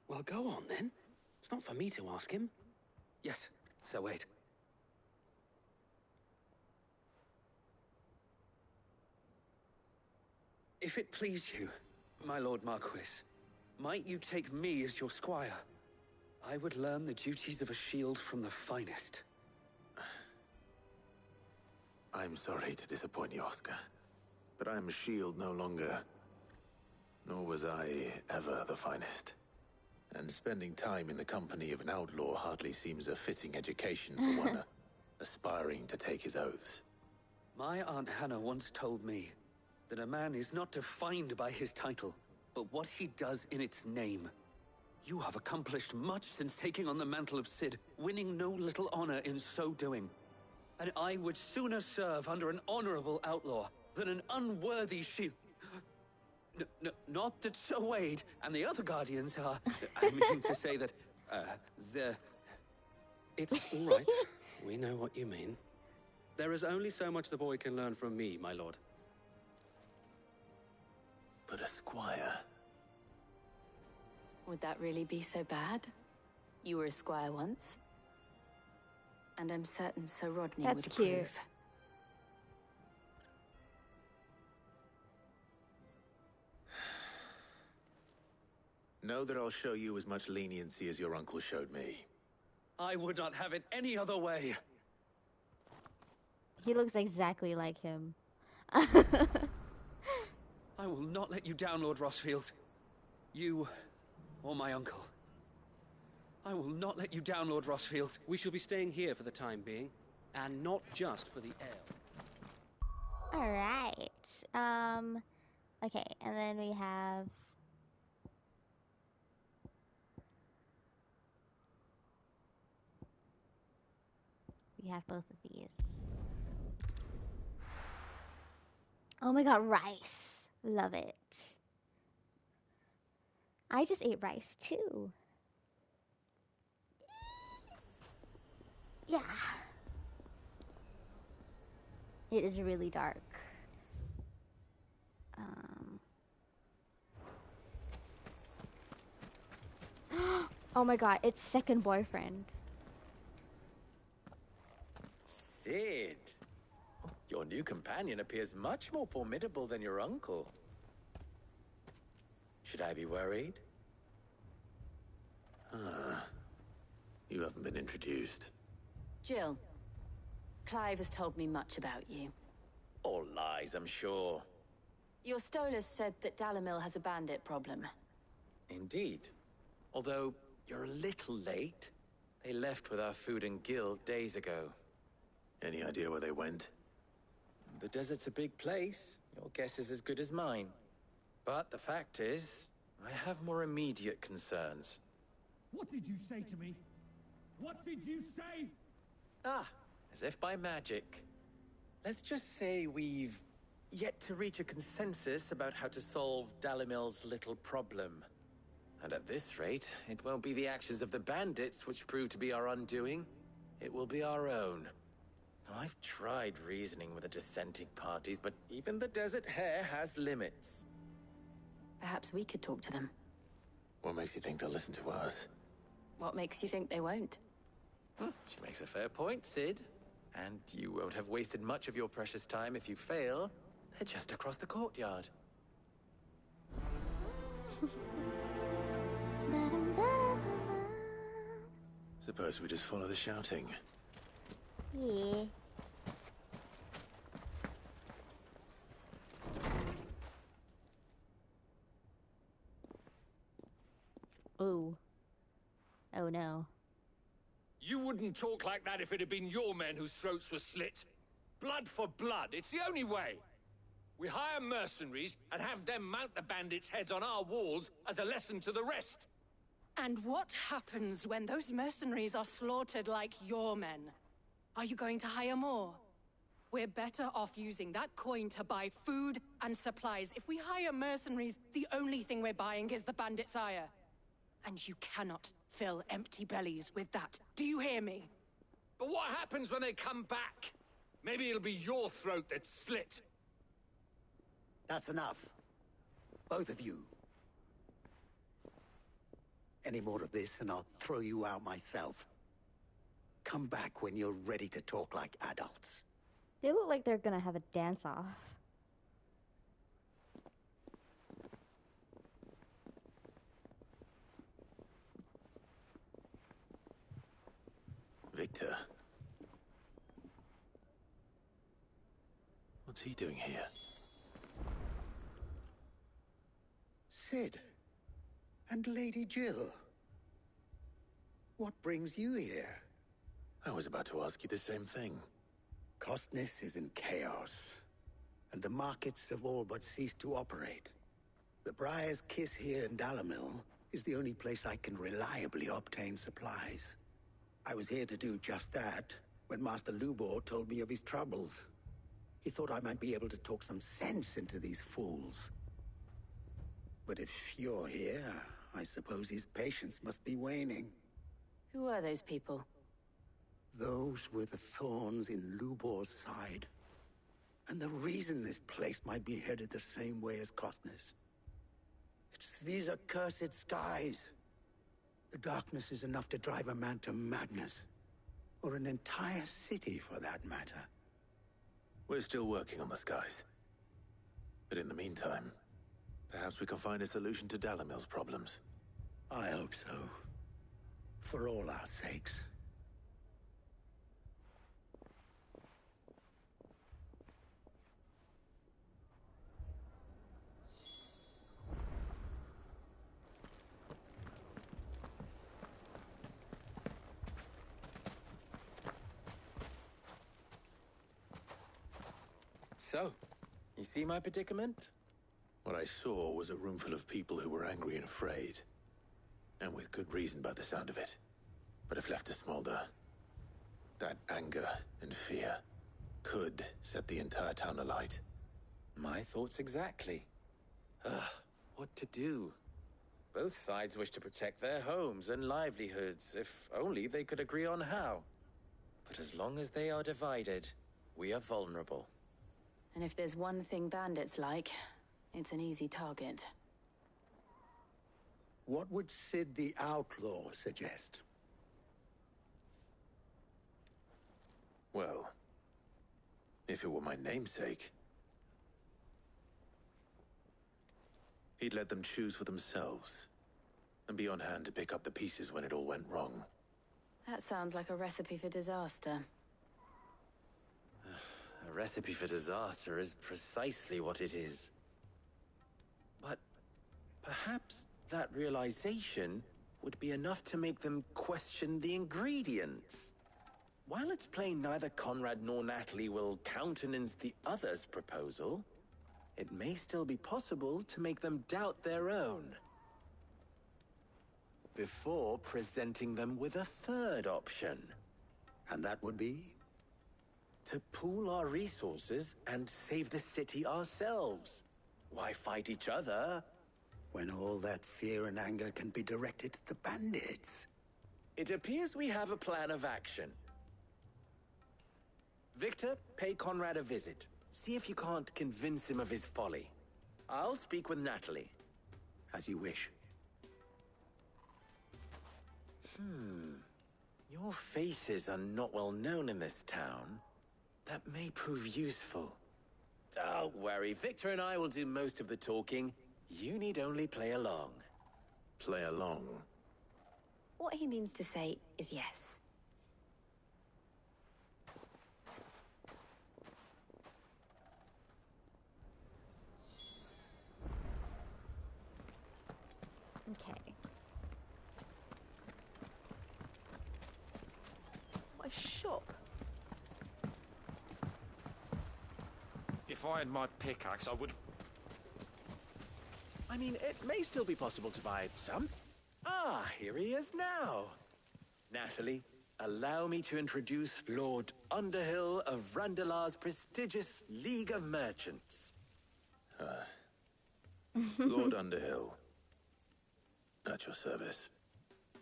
Well, go on then. It's not for me to ask him. Yes, Sir Wade. If it please you, my Lord Marquis, might you take me as your squire? I would learn the duties of a shield from the finest. I'm sorry to disappoint you, Oscar, but I'm a shield no longer. Nor was I ever the finest. And spending time in the company of an outlaw hardly seems a fitting education for one aspiring to take his oaths. My Aunt Hannah once told me that a man is not defined by his title, but what he does in its name. You have accomplished much since taking on the mantle of Cid, winning no little honor in so doing. And I would sooner serve under an honorable outlaw than an unworthy shield. Not that Sir Wade and the other guardians are... I mean to say that, It's all right. We know what you mean. There is only so much the boy can learn from me, my lord. But a squire... Would that really be so bad? You were a squire once. And I'm certain Sir Rodney would approve. Know that I'll show you as much leniency as your uncle showed me. I would not have it any other way. He looks exactly like him. I will not let you down, Lord Rossfield. You or my uncle. I will not let you down, Lord Rossfield. We shall be staying here for the time being, and not just for the ale. Alright. Okay, and then we have... We have both of these. Oh my god, rice. Love it. I just ate rice too. Yeah. It is really dark. Oh my god, it's second boyfriend. Cid. Your new companion appears much more formidable than your uncle. Should I be worried? You haven't been introduced. Jill, Clive has told me much about you. All lies, I'm sure. Your Stolas said that Dalamil has a bandit problem. Indeed. Although, you're a little late. They left with our food and guild days ago. Any idea where they went? The desert's a big place. Your guess is as good as mine. But the fact is, I have more immediate concerns. What did you say to me? What did you say? Ah, as if by magic. Let's just say we've yet to reach a consensus about how to solve Dalamil's little problem. And at this rate, it won't be the actions of the bandits which prove to be our undoing. It will be our own. Now, I've tried reasoning with the dissenting parties, but even the Desert Hare has limits. Perhaps we could talk to them. What makes you think they'll listen to us? What makes you think they won't? She makes a fair point, Cid. And you won't have wasted much of your precious time if you fail. They're just across the courtyard. Suppose we just follow the shouting. Yeah. Oh. Oh no. You wouldn't talk like that if it had been your men whose throats were slit. Blood for blood, it's the only way. We hire mercenaries and have them mount the bandits' heads on our walls as a lesson to the rest. And what happens when those mercenaries are slaughtered like your men? Are you going to hire more? We're better off using that coin to buy food and supplies. If we hire mercenaries, the only thing we're buying is the bandit's ire. And you cannot fill empty bellies with that. Do you hear me? But what happens when they come back? Maybe it'll be your throat that's slit. That's enough. Both of you. Any more of this and I'll throw you out myself. Come back when you're ready to talk like adults. They look like they're gonna have a dance-off. Victor. What's he doing here? Sid. And Lady Jill. What brings you here? I was about to ask you the same thing. Costness is in chaos, and the markets have all but ceased to operate. The Briar's Kiss here in Dalamil is the only place I can reliably obtain supplies. I was here to do just that when Master Lubor told me of his troubles. He thought I might be able to talk some sense into these fools. But if you're here, I suppose his patience must be waning. Who are those people? Those were the thorns in Lubor's side. And the reason this place might be headed the same way as Costness. It's these accursed skies. The darkness is enough to drive a man to madness. Or an entire city, for that matter. We're still working on the skies. But in the meantime, perhaps we can find a solution to Dalamil's problems. I hope so. For all our sakes. So, you see my predicament? What I saw was a room full of people who were angry and afraid. And with good reason by the sound of it. But if left to smolder, that anger and fear could set the entire town alight. My thoughts exactly. What to do? Both sides wish to protect their homes and livelihoods, if only they could agree on how. But as long as they are divided, we are vulnerable. And if there's one thing bandits like, it's an easy target. What would Sid the Outlaw suggest? Well, if it were my namesake, he'd let them choose for themselves, and be on hand to pick up the pieces when it all went wrong. That sounds like a recipe for disaster. A recipe for disaster is precisely what it is. But perhaps that realization would be enough to make them question the ingredients. While it's plain neither Conrad nor Natalie will countenance the other's proposal, it may still be possible to make them doubt their own. Before presenting them with a third option. And that would be? To pool our resources and save the city ourselves. Why fight each other? When all that fear and anger can be directed at the bandits. It appears we have a plan of action. Victor, pay Conrad a visit. See if you can't convince him of his folly. I'll speak with Natalie. As you wish. Your faces are not well known in this town. That may prove useful. Don't worry, Victor and I will do most of the talking. You need only play along. Play along? What he means to say is yes. Okay. What a shop. If If I had my pickaxe, I would... I mean, it may still be possible to buy some. Ah, here he is now. Natalie, allow me to introduce Lord Underhill of Randalar's prestigious League of Merchants. Lord Underhill. At your service.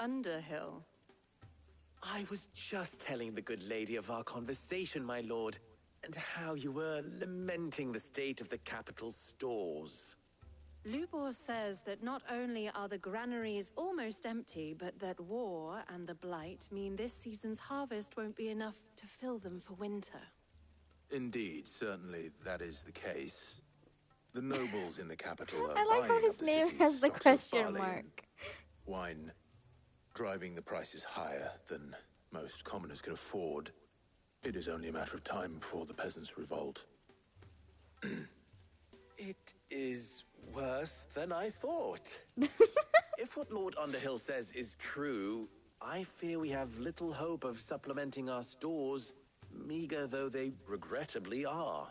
Underhill? I was just telling the good lady of our conversation, my lord, and how you were lamenting the state of the capital's stores. Lubor says that not only are the granaries almost empty, but that war and the Blight mean this season's harvest won't be enough to fill them for winter. Indeed, certainly that is the case. The nobles in the capital are I like how buying his up the name city's has the stocks of question barley mark. and wine, driving the prices higher than most commoners can afford. It is only a matter of time before the peasants revolt. It is worse than I thought. If what Lord Underhill says is true, I fear we have little hope of supplementing our stores, meager though they regrettably are.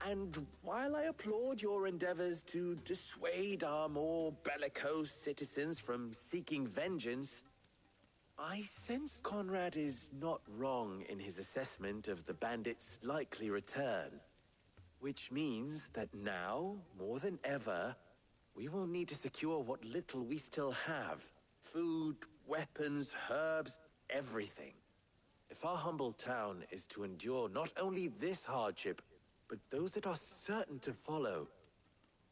And while I applaud your endeavors to dissuade our more bellicose citizens from seeking vengeance, I sense Conrad is not wrong in his assessment of the bandits' likely return. Which means that now, more than ever, we will need to secure what little we still have. Food, weapons, herbs, everything. If our humble town is to endure not only this hardship, but those that are certain to follow,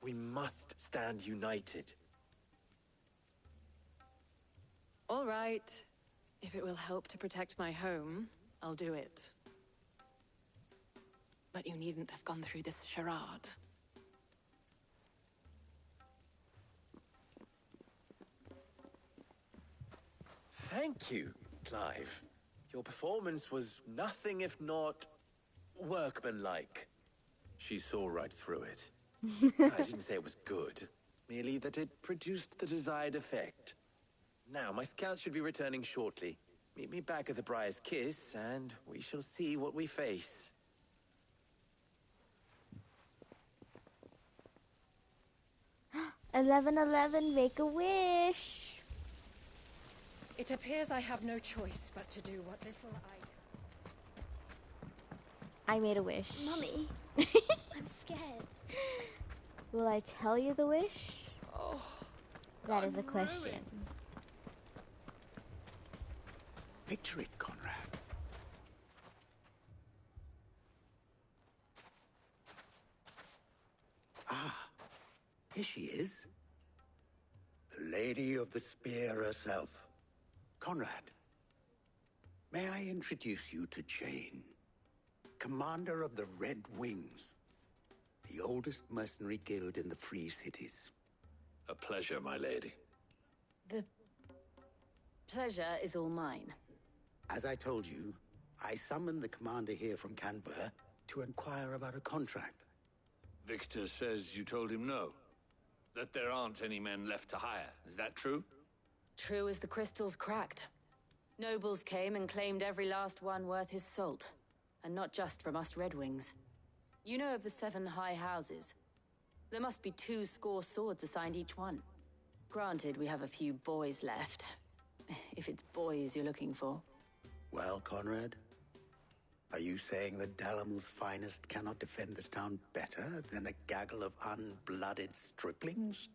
we must stand united. All right. If it will help to protect my home, I'll do it. But you needn't have gone through this charade. Thank you, Clive. Your performance was nothing if not workmanlike. She saw right through it. I didn't say it was good, merely that it produced the desired effect. Now, my scouts should be returning shortly. Meet me back at the Briar's Kiss, and we shall see what we face. $11.11, make a wish. It appears I have no choice but to do what little I made a wish. Mummy, I'm scared. Will I tell you the wish? Oh, that is a question. Picture it, Conrad. Ah, here she is. The Lady of the Spear herself. Conrad, may I introduce you to Jane, commander of the Red Wings, the oldest mercenary guild in the Free Cities. A pleasure, my lady. The pleasure is all mine. As I told you, I summoned the commander here from Canver to inquire about a contract. Victor says you told him no. That there aren't any men left to hire. Is that true? True as the crystals cracked. Nobles came and claimed every last one worth his salt. And not just from us Red Wings. You know of the 7 high houses. There must be 200 swords assigned each one. Granted, we have a few boys left. If it's boys you're looking for. Well, Conrad, are you saying that Dalamil's finest cannot defend this town better than a gaggle of unblooded striplings?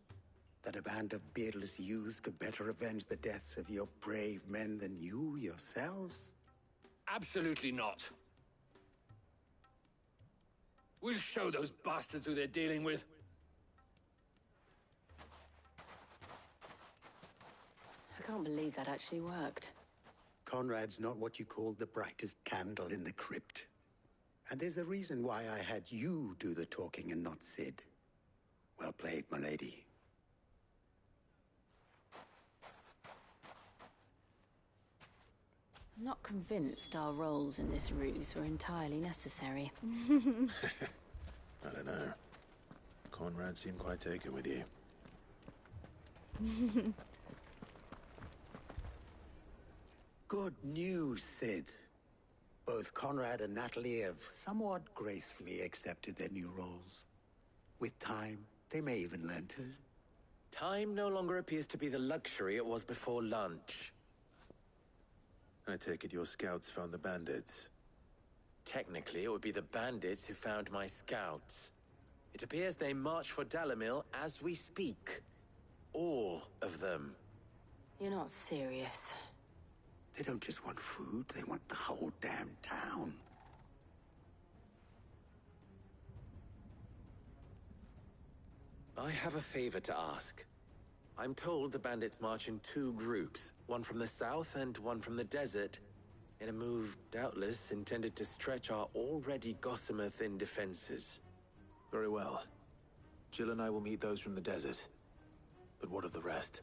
That a band of beardless youths could better avenge the deaths of your brave men than you yourselves? Absolutely not. We'll show those bastards who they're dealing with. I can't believe that actually worked. Conrad's not what you call the brightest candle in the crypt. And there's a reason why I had you do the talking and not Sid. Well played, my lady. I'm not convinced our roles in this ruse were entirely necessary. I don't know. Conrad seemed quite taken with you. Good news, Sid. Both Conrad and Natalie have somewhat gracefully accepted their new roles. With time, they may even learn to... Time no longer appears to be the luxury it was before lunch. I take it your scouts found the bandits. Technically, it would be the bandits who found my scouts. It appears they march for Dalimil as we speak. All of them. You're not serious. They don't just want food, they want the whole damn town. I have a favor to ask. I'm told the bandits march in two groups, one from the south and one from the desert, in a move doubtless intended to stretch our already gossamer-thin defenses. Very well. Jill and I will meet those from the desert. But what of the rest?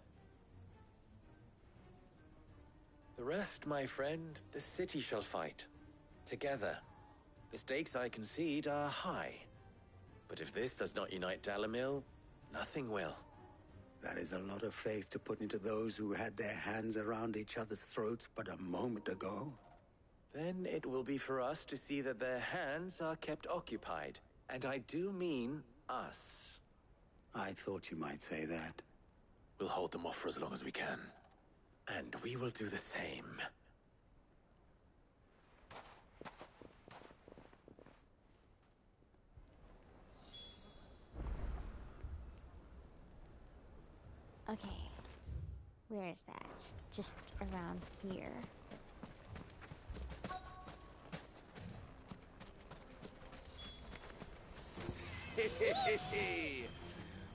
The rest, my friend, the city shall fight. Together. The stakes, I concede, are high. But if this does not unite Dalimil, nothing will. That is a lot of faith to put into those who had their hands around each other's throats but a moment ago. Then it will be for us to see that their hands are kept occupied. And I do mean us. I thought you might say that. We'll hold them off for as long as we can. And we will do the same. Okay. Where is that? Just around here.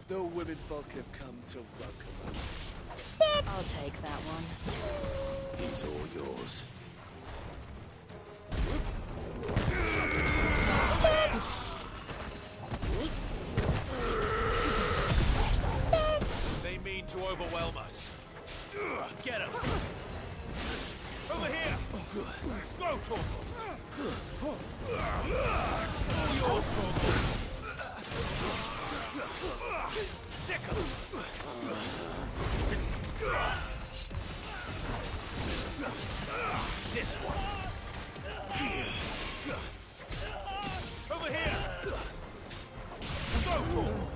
The women folk have come to welcome us. I'll take that one. He's all yours. They mean to overwhelm us. Get him! Over here! Go, Torgal! All yours, Torgal! Sick him! This one! Over here! Go, Torgal!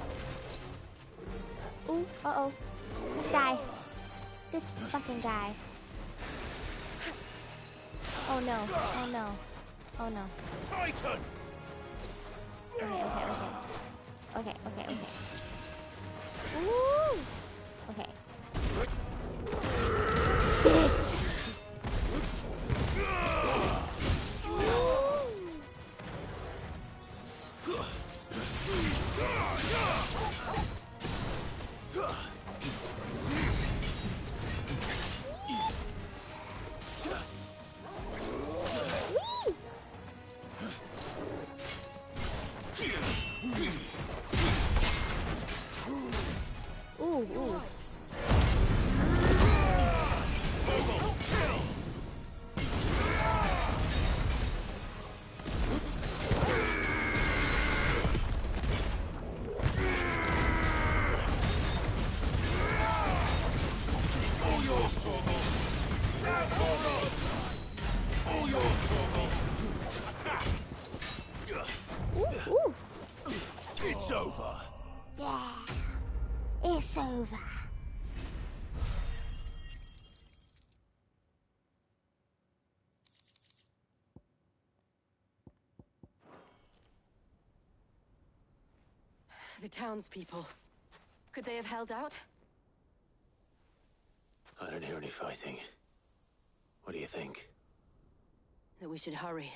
Ooh, uh-oh. This guy. This fucking guy. Oh no, oh no, oh no. Titan! Okay. Ooh! Okay. Ooh. All yours, Torgal! Now, Torgal! All yours, Torgal! Attack! Ooh. It's over! Yeah. It's over. The townspeople. Could they have held out? I don't hear any fighting. What do you think? That we should hurry.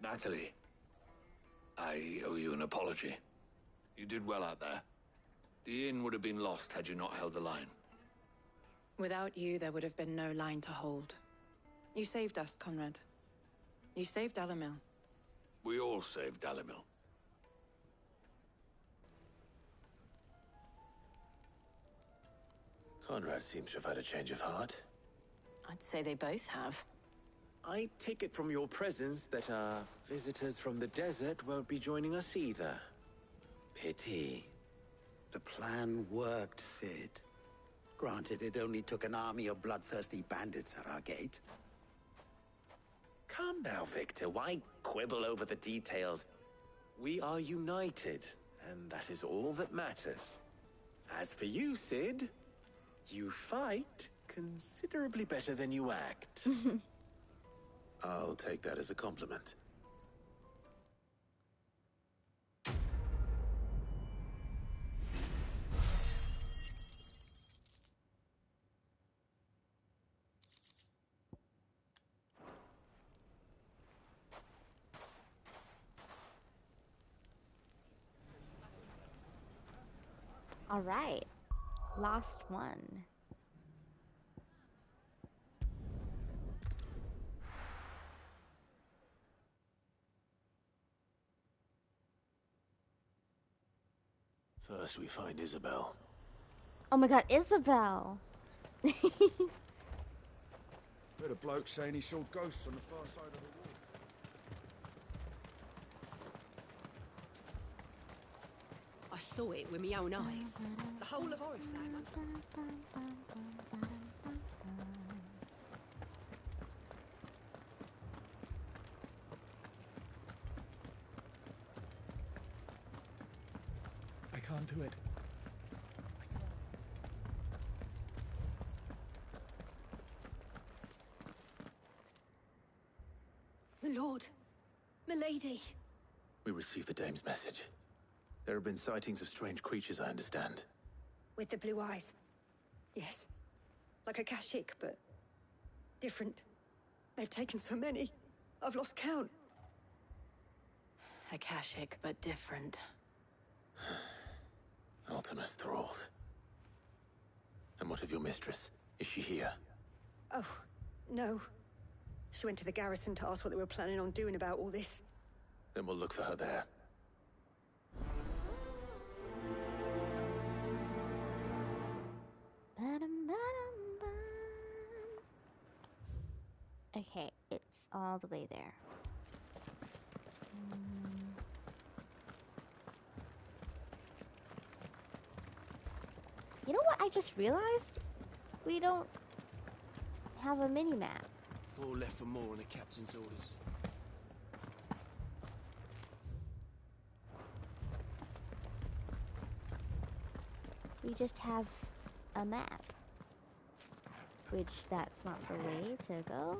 Natalie, I owe you an apology. You did well out there. The inn would have been lost had you not held the line. Without you, there would have been no line to hold. You saved us, Conrad. You saved Dalimil. We all saved Dalimil. Conrad seems to have had a change of heart. I'd say they both have. I take it from your presence that our visitors from the desert won't be joining us either. Pity. The plan worked, Sid. Granted, it only took an army of bloodthirsty bandits at our gate. Calm now, Victor. Why quibble over the details? We are united, and that is all that matters. As for you, Sid, you fight considerably better than you act. I'll take that as a compliment. All right. Last one. First, we find Isabel. Oh my god, Isabel! Heard a bloke saying he saw ghosts on the far side of the wall. I saw it with my own eyes. The whole of Oriflamme. I can't do it. My lord. My lady. We received the dame's message. There have been sightings of strange creatures, I understand. With the blue eyes. Yes. Like a Kashik, but different. They've taken so many. I've lost count. Akashic, but different. Ultimus thralls. And what of your mistress? Is she here? Oh, no. She went to the garrison to ask what they were planning on doing about all this. Then we'll look for her there. Okay, it's all the way there. You know what I just realized? We don't have a mini-map. 4 left for more on the captain's orders. We just have a map. Which, that's not the way to go.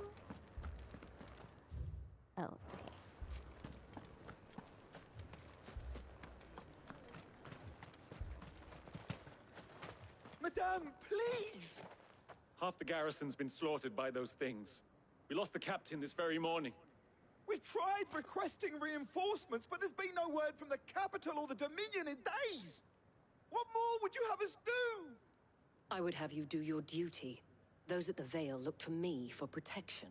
Oh, okay. Madame, please! Half the garrison's been slaughtered by those things. We lost the captain this very morning. We've tried requesting reinforcements, but there's been no word from the capital or the Dominion in days! What more would you have us do? I would have you do your duty. Those at the Vale look to me for protection.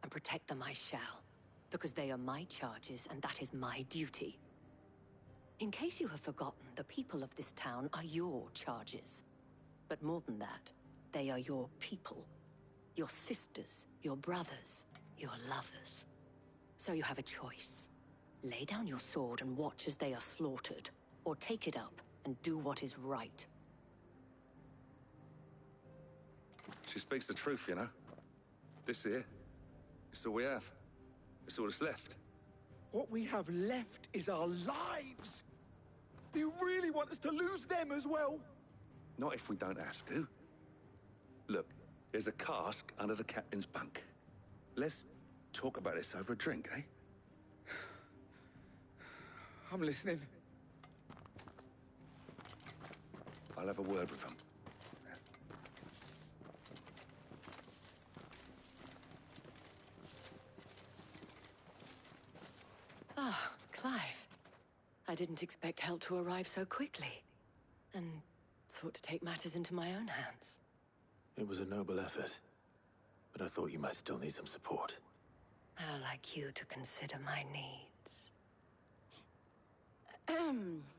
And protect them I shall. Because they are my charges, and that is my duty. In case you have forgotten, the people of this town are your charges. But more than that, they are your people. Your sisters, your brothers, your lovers. So you have a choice. Lay down your sword and watch as they are slaughtered, or take it up and do what is right. She speaks the truth, you know. This here, it's all we have. It's all that's left. What we have left is our lives! Do you really want us to lose them as well? Not if we don't have to. Look, there's a cask under the captain's bunk. Let's talk about this over a drink, eh? I'm listening. I'll have a word with him. Ah, Clive. I didn't expect help to arrive so quickly. And sought to take matters into my own hands. It was a noble effort, but I thought you might still need some support. I'd like you to consider my needs.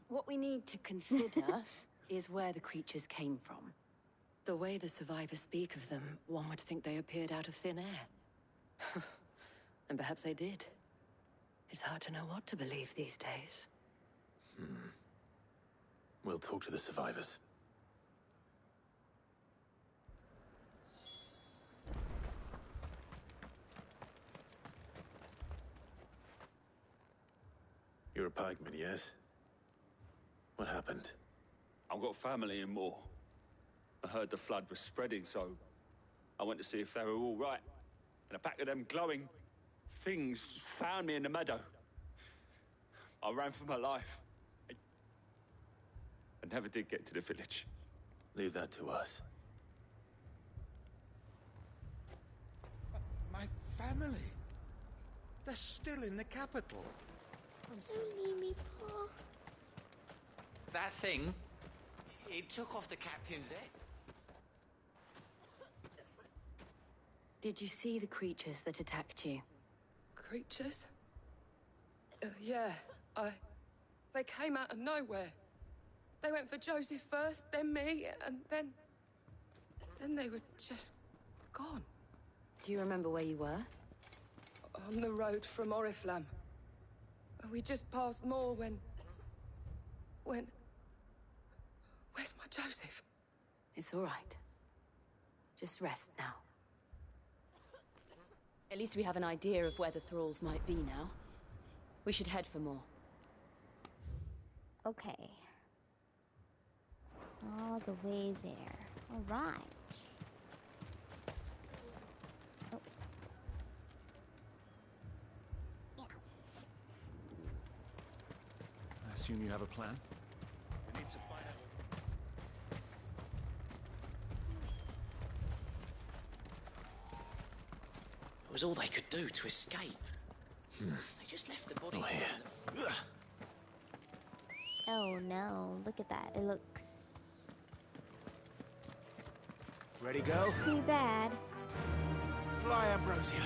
What we need to consider is where the creatures came from. The way the survivors speak of them, one would think they appeared out of thin air. And perhaps they did. It's hard to know what to believe these days. We'll talk to the survivors. You're a pikeman, yes? What happened? I've got family in Moor. I heard the flood was spreading, so I went to see if they were all right. And a pack of them glowing things found me in the meadow. I ran for my life. I never did get to the village. Leave that to us. My family. They're still in the capital. I'm sorry. Leave me, Paul. That thing, it took off the captain's head. Did you see the creatures that attacked you? Creatures? Yeah, They came out of nowhere. They went for Joseph first, then me, and then they were just gone. Do you remember where you were? On the road from Oriflamme. We just passed Moor when... Where's my Joseph? It's all right. Just rest now. At least we have an idea of where the thralls might be now. We should head for more. Okay. All the way there. Alright. Oh. Yeah. I assume you have a plan? We need to find out. It was all they could do to escape. They just left the bodies on the... Oh no, look at that. It looks Ready, go? pretty bad. Fly, Ambrosia.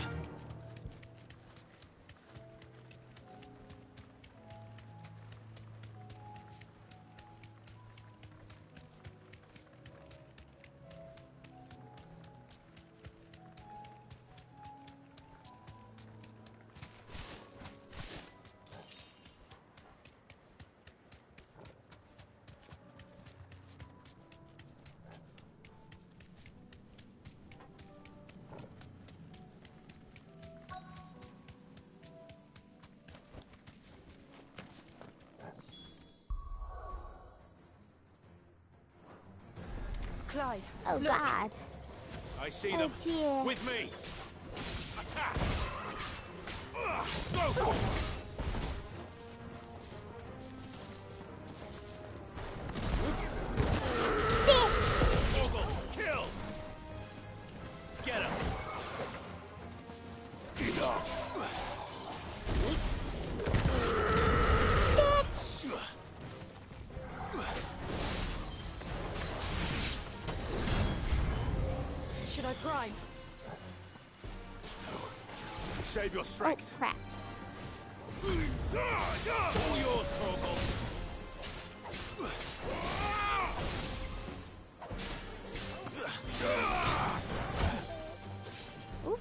Clive, Oh look. god. I see Oh them. dear. With me. Attack. Go. Vogel, kill. Get him. Enough. Should I prime? Save your strength. Oh crap. All yours, Torgal. Oop.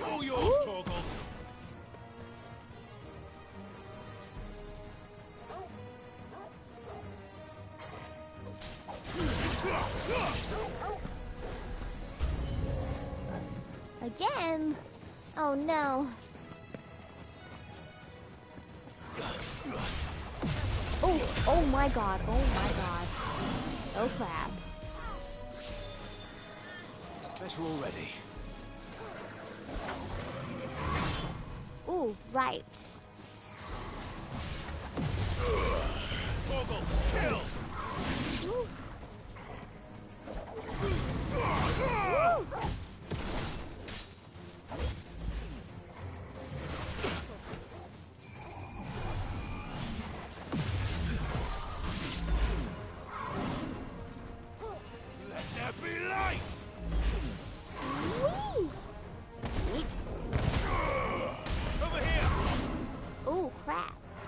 All yours, Torgal. Again? Oh no. Oh my god. Oh my god. Oh crap. Better already. Ooh, right. Torgal, kill. Ooh.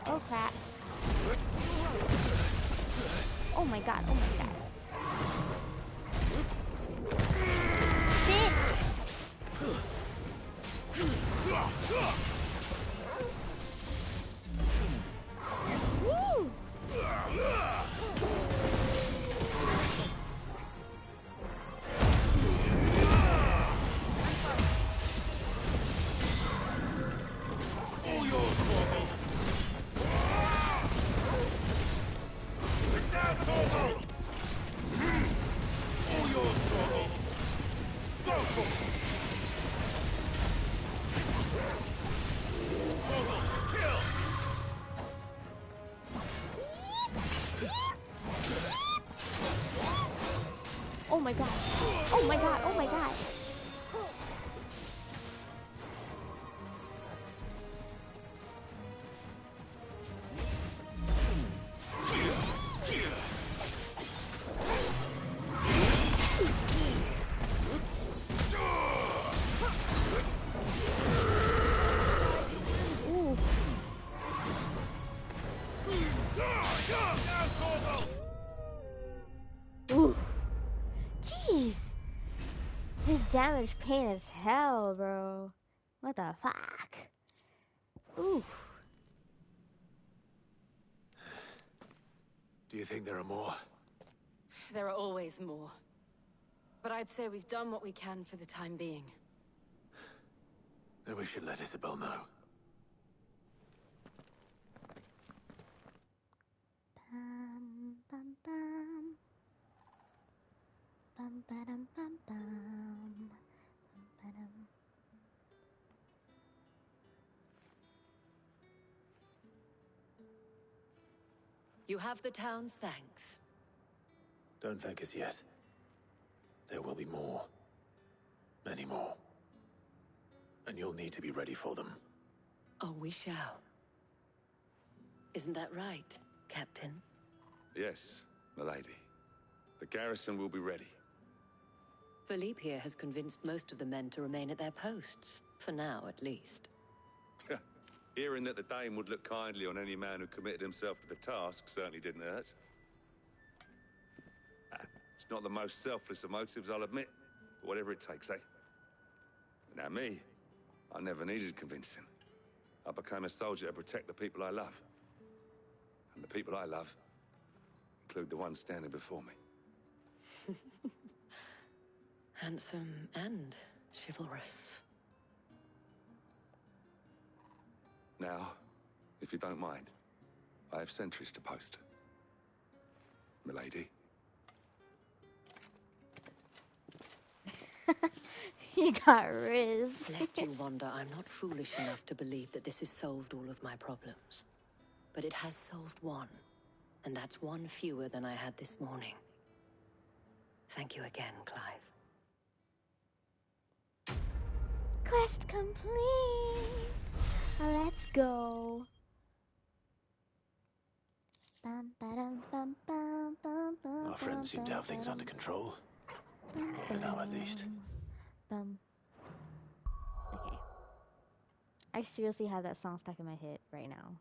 Oh crap. Oh my god, oh my god. Woo! All yours, Torvald! Now, Torvald! All yours, Torvald! Go for it! Torvald, kill! Oh my god. Oh my god, oh my god. Ooh. Jeez. This damage pain is hell, bro. What the fuck? Ooh. Do you think there are more? There are always more. But I'd say we've done what we can for the time being. Then we should let Isabel know. Bum, bum, bum. Bum, ba-dum, bum, bum. Bum, ba-dum. You have the town's thanks. Don't thank us yet. There will be more. Many more. And you'll need to be ready for them. Oh, we shall. Isn't that right, Captain? Yes, milady. The garrison will be ready. Philippe here has convinced most of the men to remain at their posts. For now, at least. Hearing that the Dame would look kindly on any man who committed himself to the task certainly didn't hurt. It's not the most selfless of motives, I'll admit. But whatever it takes, eh? Now me, I never needed convincing. I became a soldier to protect the people I love. And the people I love include the ones standing before me. Handsome and chivalrous. Now, if you don't mind, I have sentries to post. Milady. He got riz. Lest you wonder, I'm not foolish enough to believe that this has solved all of my problems. But it has solved one. And that's one fewer than I had this morning. Thank you again, Clive. Quest complete. Let's go. Bum, ba-dum, bum, bum, bum, bum, Our friends seem to have things under control. For now, at least. Okay. I seriously have that song stuck in my head right now.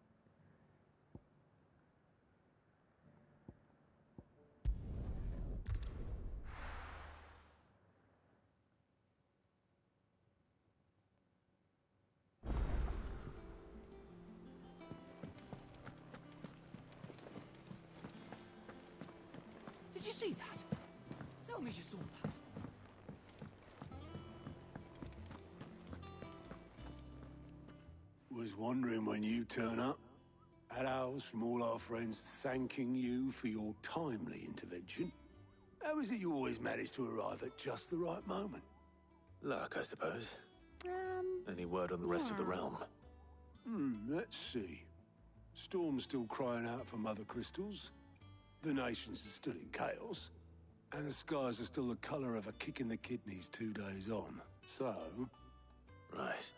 Did you see that? Tell me you saw that. Was wondering when you turn up. Had owls from all our friends thanking you for your timely intervention. How is it you always manage to arrive at just the right moment? Luck, I suppose. Any word on the rest of the realm? Let's see. Storm's still crying out for mother crystals. The nations are still in chaos. And the skies are still the colour of a kick in the kidneys 2 days on. So... Right.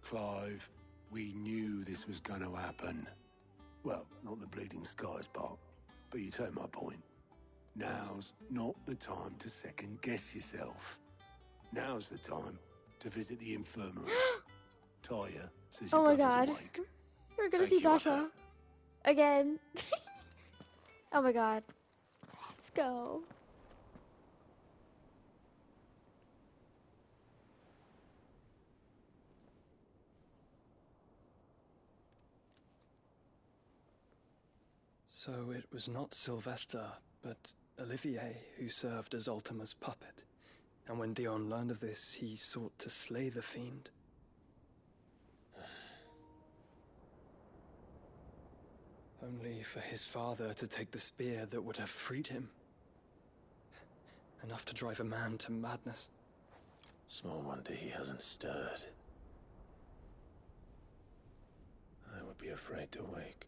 Clive, we knew this was going to happen. Well, not the bleeding skies part, but you take my point. Now's not the time to second-guess yourself. Now's the time to visit the infirmary. Taya says your Oh my brother's god. awake. We're gonna Thank see you, Joshua again. Oh my god. Let's go. So it was not Sylvester, but Olivier who served as Ultima's puppet. And when Dion learned of this, he sought to slay the fiend. Only for his father to take the spear that would have freed him. Enough to drive a man to madness. Small wonder he hasn't stirred. I would be afraid to wake.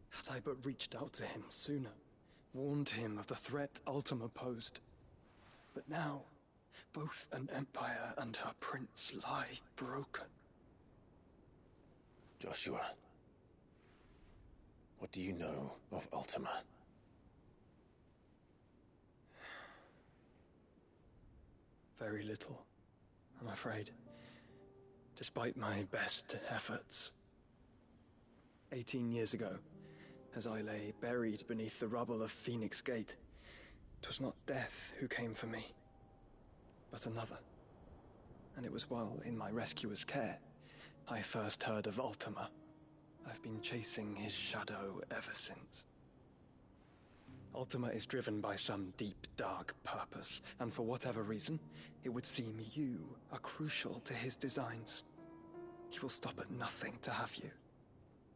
Had I but reached out to him sooner, warned him of the threat Ultima posed. But now, both an empire and her prince lie broken. Joshua, what do you know of Ultima? Very little, I'm afraid. Despite my best efforts. 18 years ago, as I lay buried beneath the rubble of Phoenix Gate, 'twas not death who came for me, but another. And it was while in my rescuer's care, I first heard of Ultima. I've been chasing his shadow ever since. Ultima is driven by some deep, dark purpose, and for whatever reason, it would seem you are crucial to his designs. He will stop at nothing to have you,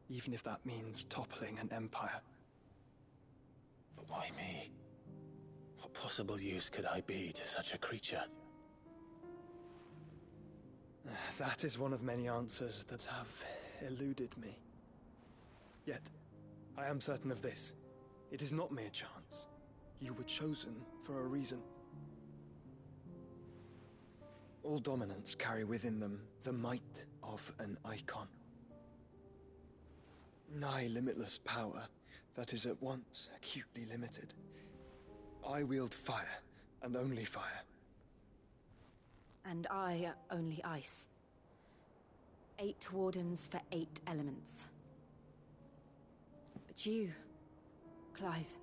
even if that means toppling an empire. But why me? What possible use could I be to such a creature? That is one of many answers that have eluded me. Yet, I am certain of this. It is not mere chance. You were chosen for a reason. All dominants carry within them the might of an icon. Nigh limitless power that is at once acutely limited. I wield fire, and only fire. And I only ice. 8 wardens for 8 elements. But you, Clive.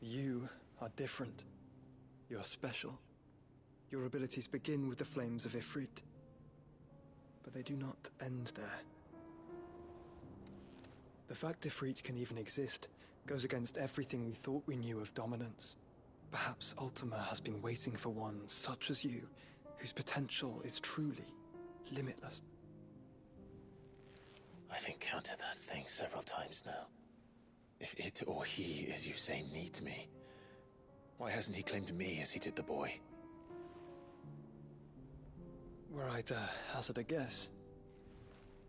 You are different. You're special. Your abilities begin with the flames of Ifrit. But they do not end there. The fact Ifrit can even exist goes against everything we thought we knew of dominance. Perhaps Ultima has been waiting for one such as you, whose potential is truly limitless. I've encountered that thing several times now. If it or he, as you say, needs me, why hasn't he claimed me as he did the boy? Were I to hazard a guess,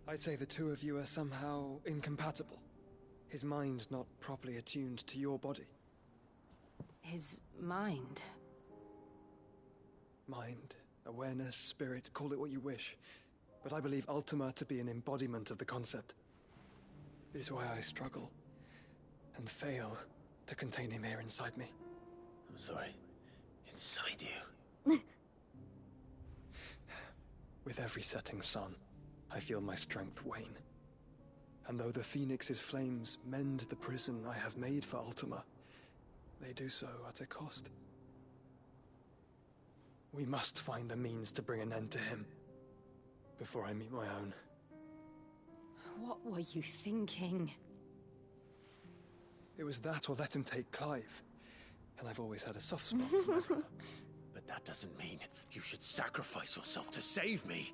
I'd say the two of you are somehow incompatible. His mind not properly attuned to your body. His mind? Mind, awareness, spirit, call it what you wish. But I believe Ultima to be an embodiment of the concept. This is why I struggle and fail to contain him here inside me. I'm sorry. Inside you? With every setting sun, I feel my strength wane. And though the Phoenix's flames mend the prison I have made for Ultima, they do so at a cost. We must find a means to bring an end to him before I meet my own. What were you thinking? It was that or let him take Clive. And I've always had a soft spot for my brother. But that doesn't mean you should sacrifice yourself to save me.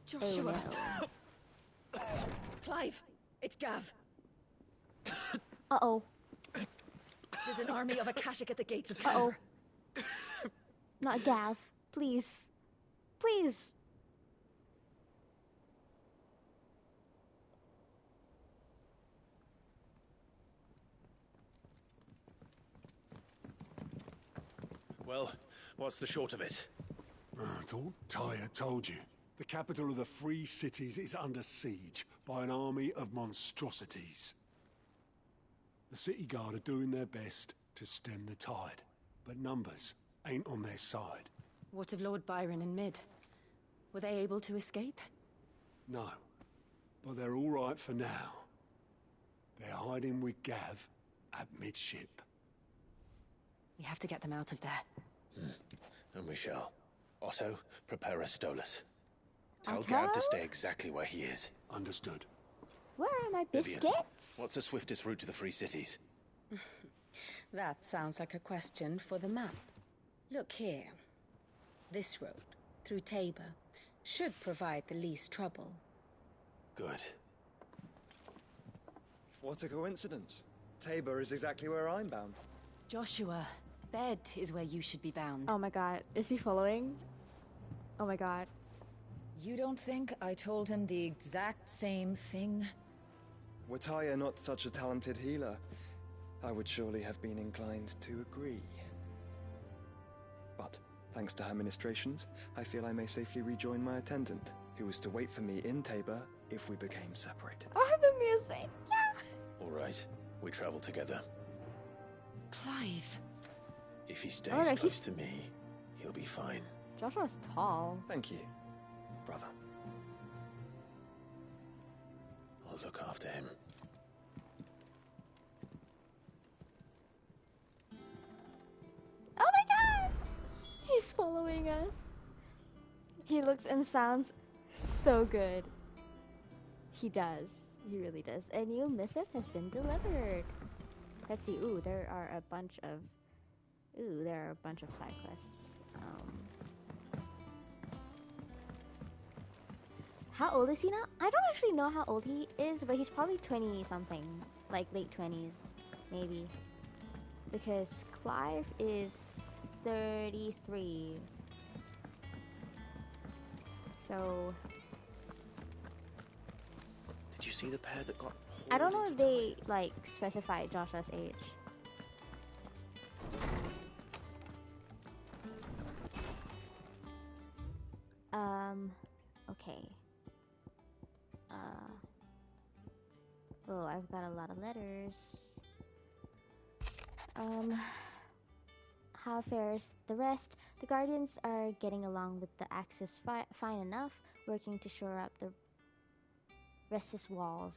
Joshua. Oh, no. Clive, it's Gav. Uh-oh. There's an army of Akashic at the gates of Uh-oh. Canberra. Not Gav. Please. Please. Well, what's the short of it? It's all Tyre told you. The capital of the Free Cities is under siege by an army of monstrosities. The city guard are doing their best, to stem the tide. But numbers ain't on their side. What of Lord Byron and Mid? Were they able to escape? No. But they're all right for now. They're hiding with Gav at midship. We have to get them out of there. And we shall. Otto, prepare a Stolas. Tell Otto? Gav to stay exactly where he is. Understood. Where are my Vivian, biscuits? what's the swiftest route to the Free Cities? That sounds like a question for the map. Look here. This road, through Tabor, should provide the least trouble. Good. What a coincidence. Tabor is exactly where I'm bound. Joshua, Bed is where you should be bound. Oh my god, is he following? Oh my god. You don't think I told him the exact same thing? Were Tyre not such a talented healer, I would surely have been inclined to agree. But, thanks to her ministrations, I feel I may safely rejoin my attendant, who was to wait for me in Tabor if we became separated. Oh, the music! Yeah! All right, we travel together. Clive. If he stays Alright, close to me, he'll be fine. Joshua's tall. Thank you, brother. I'll look after him. Oh my god! He's following us. He looks and sounds so good. He does. He really does. A new missive has been delivered. Let's see. Ooh, there are a bunch of side quests. How old is he now? I don't actually know how old he is, but he's probably 20 something, like late 20s, maybe. Because Clive is 33. So Did you see the pair that got I don't know if they like specify Joshua's age. Okay. Oh, I've got a lot of letters. How fares the rest? The Guardians are getting along with the Axis fine enough, working to shore up the Resist's walls,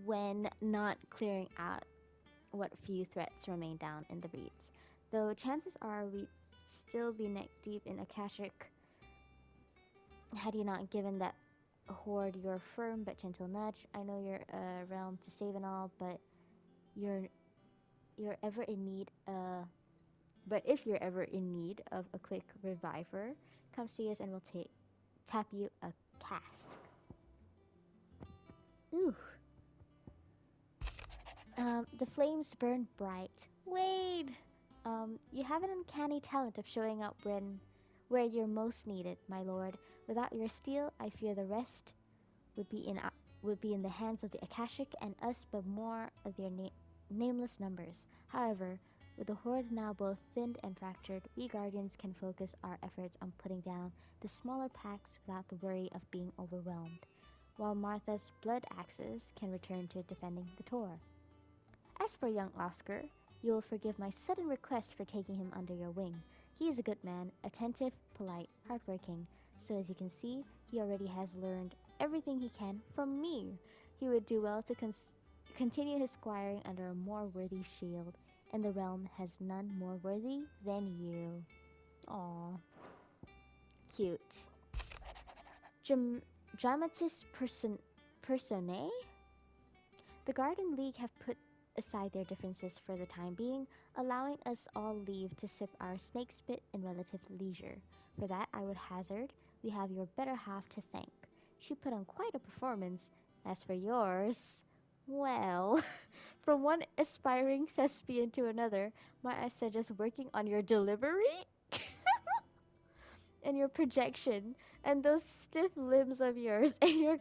when not clearing out what few threats remain down in the reeds. Though chances are we'd still be neck deep in Akashic had you not given that horde your firm but gentle nudge. I know you're a realm to save and all, but you're ever in need but if you're ever in need of a quick reviver, come see us and we'll tap you a cask. Ooh. The flames burn bright. Wade! You have an uncanny talent of showing up where you're most needed, my lord. Without your steel, I fear the rest would be in the hands of the Akashic and us but more of their nameless numbers. However, with the horde now both thinned and fractured, we Guardians can focus our efforts on putting down the smaller packs without the worry of being overwhelmed, while Martha's blood axes can return to defending the Tor. As for young Oscar, you will forgive my sudden request for taking him under your wing. He is a good man, attentive, polite, hardworking, so as you can see, he already has learned everything he can from me. He would do well to continue his squiring under a more worthy shield, and the realm has none more worthy than you. Aww. Cute. Dramatis personae? The Garden League have put aside their differences for the time being, allowing us all leave to sip our snake spit in relative leisure. For that, I would hazard we have your better half to thank. She put on quite a performance. As for yours, well, from one aspiring thespian to another, might I suggest working on your delivery? And your projection, and those stiff limbs of yours, and your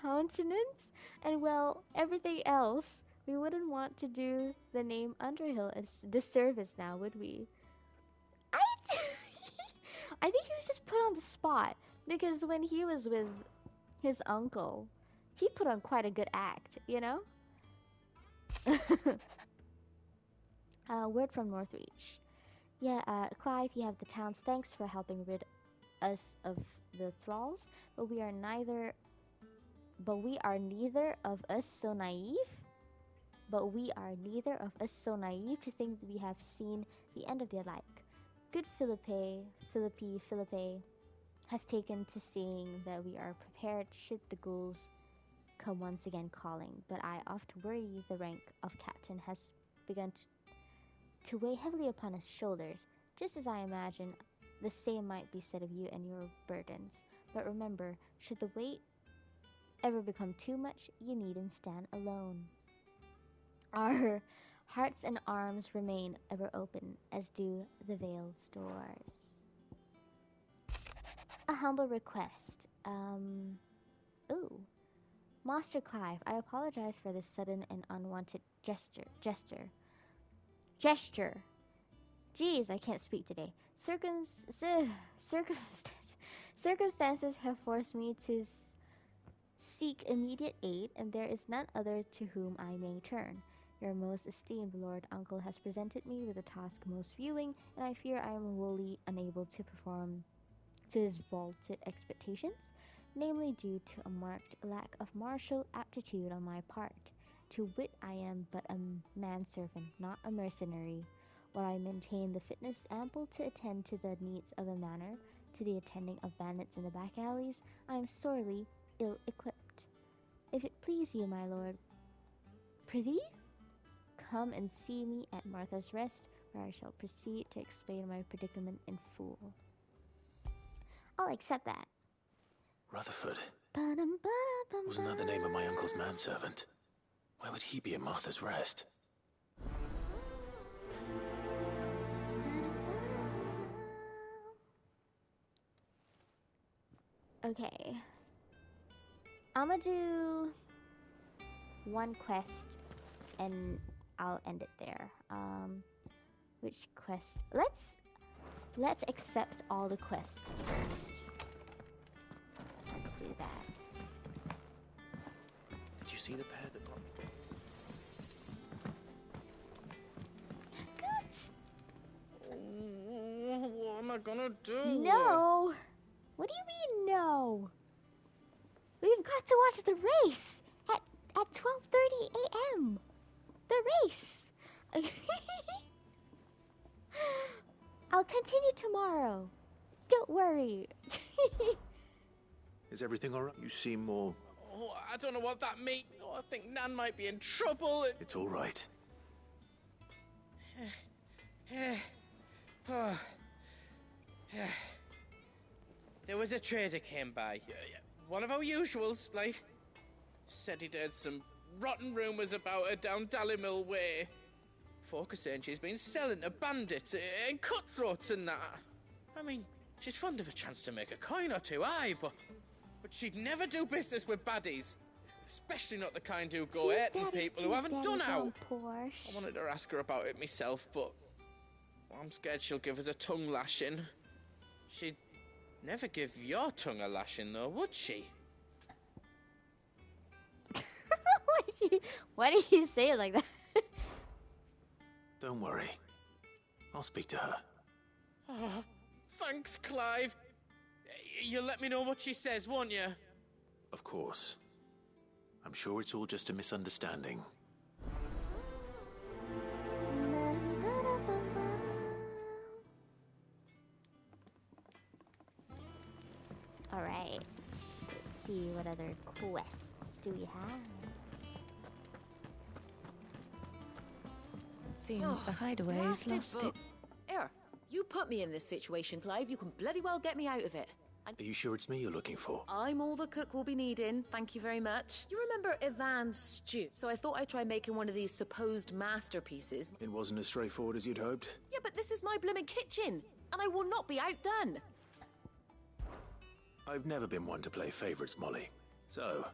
countenance, and well, everything else. We wouldn't want to do the name Underhill a disservice now, would we? I think he was just put on the spot, because when he was with his uncle, he put on quite a good act, you know? Word from Northreach. Yeah, Clive, you have the town's thanks for helping rid us of the thralls, but we are neither of us so naive. But we are neither of us so naive to think that we have seen the end of their like. Good Philippe has taken to seeing that we are prepared should the ghouls come once again calling. But I oft worry the rank of captain has begun to weigh heavily upon his shoulders, just as I imagine the same might be said of you and your burdens. But remember, should the weight ever become too much, you needn't stand alone. Our hearts and arms remain ever open, as do the Vale's doors. A humble request. Ooh. Master Clive, I apologize for this sudden and unwanted gesture. Geez, I can't speak today. Circumstances have forced me to seek immediate aid, and there is none other to whom I may turn. Your most esteemed Lord Uncle has presented me with a task most viewing, and I fear I am wholly unable to perform to his vaulted expectations, namely due to a marked lack of martial aptitude on my part. To wit, I am but a manservant, not a mercenary. While I maintain the fitness ample to attend to the needs of a manor, to the attending of bandits in the back alleys, I am sorely ill-equipped. If it please you, my lord, prithee, come and see me at Martha's Rest, where I shall proceed to explain my predicament in full. I'll accept that. Rutherford. Wasn't that the name of my uncle's manservant? Why would he be at Martha's Rest? Okay. I'ma do one quest and I'll end it there. Which quest? Let's accept all the quests first. Let's do that. Did you see the pair that got... Oh, what am I gonna do? No! What do you mean, no? We've got to watch the race at 12:30 a.m. The race. I'll continue tomorrow. Don't worry. Is everything alright? You seem more... Oh, I don't know what that means. Oh, I think Nan might be in trouble. It's alright. There was a trader came by. One of our usuals, like. Said he'd heard some rotten rumours about her down Dalimil way. Folk are saying she's been selling to bandits and cutthroats and that. I mean, she's fond of a chance to make a coin or two, aye, but she'd never do business with baddies. Especially not the kind who go hurting people who haven't done out. I wanted to ask her about it myself, but I'm scared she'll give us a tongue lashing. She'd never give your tongue a lashing, though, would she? Why do you say it like that? Don't worry. I'll speak to her. Oh, thanks, Clive. You'll let me know what she says, won't you? Of course. I'm sure it's all just a misunderstanding. Alright. Let's see what other quests do we have. Seems the hideaway's lost it. Here, you put me in this situation, Clive. You can bloody well get me out of it. Are you sure it's me you're looking for? I'm all the cook will be needing, thank you very much. You remember Ivan's stew? So I thought I'd try making one of these supposed masterpieces. It wasn't as straightforward as you'd hoped? Yeah, but this is my blimmin' kitchen, and I will not be outdone. I've never been one to play favourites, Molly. So,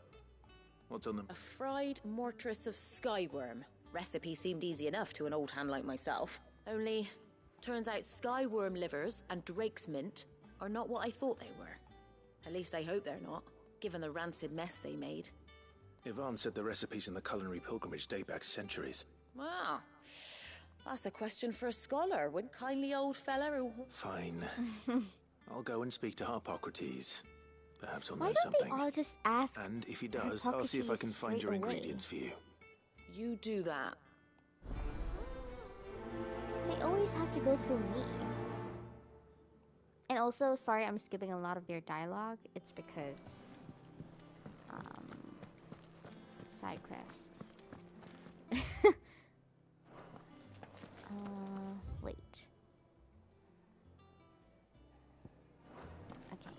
what's on them? A fried mortress of skyworm. Recipe seemed easy enough to an old hand like myself. Only, turns out skyworm livers and drake's mint are not what I thought they were. At least I hope they're not, given the rancid mess they made. Ivan said the recipes in the culinary pilgrimage date back centuries. Well, That's a question for a scholar, when kindly old fella who... Fine. I'll go and speak to Harpocrates. Perhaps he'll Why know don't something. they all just ask? And if he does, I'll see if I can find your ingredients for you. You do that. They always have to go through me. And also, sorry, I'm skipping a lot of their dialogue. It's because side quests. Wait. Okay.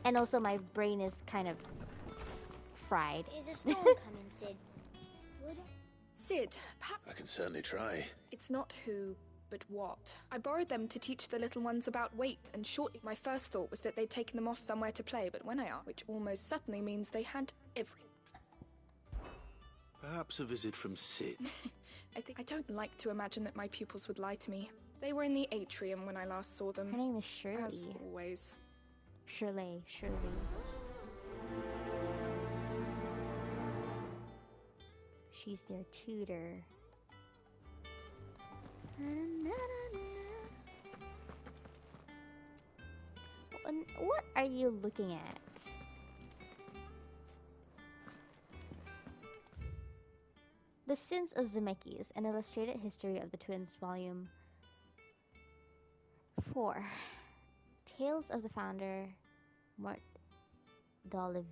And also, my brain is kind of fried. Is a storm coming, Sid? Would it? Sid, perhaps I can certainly try. it's not who, but what. I borrowed them to teach the little ones about weight, and shortly my first thought was that they'd taken them off somewhere to play, but when I asked, which almost certainly means they had every... Perhaps a visit from Sid. I don't like to imagine that my pupils would lie to me. They were in the atrium when I last saw them. Her name is Shirley. As always. Shirley. She's their tutor. What are you looking at? The Sins of Zemeckis, an illustrated history of the twins, volume 4. Tales of the Founder, Mort d'Olivier.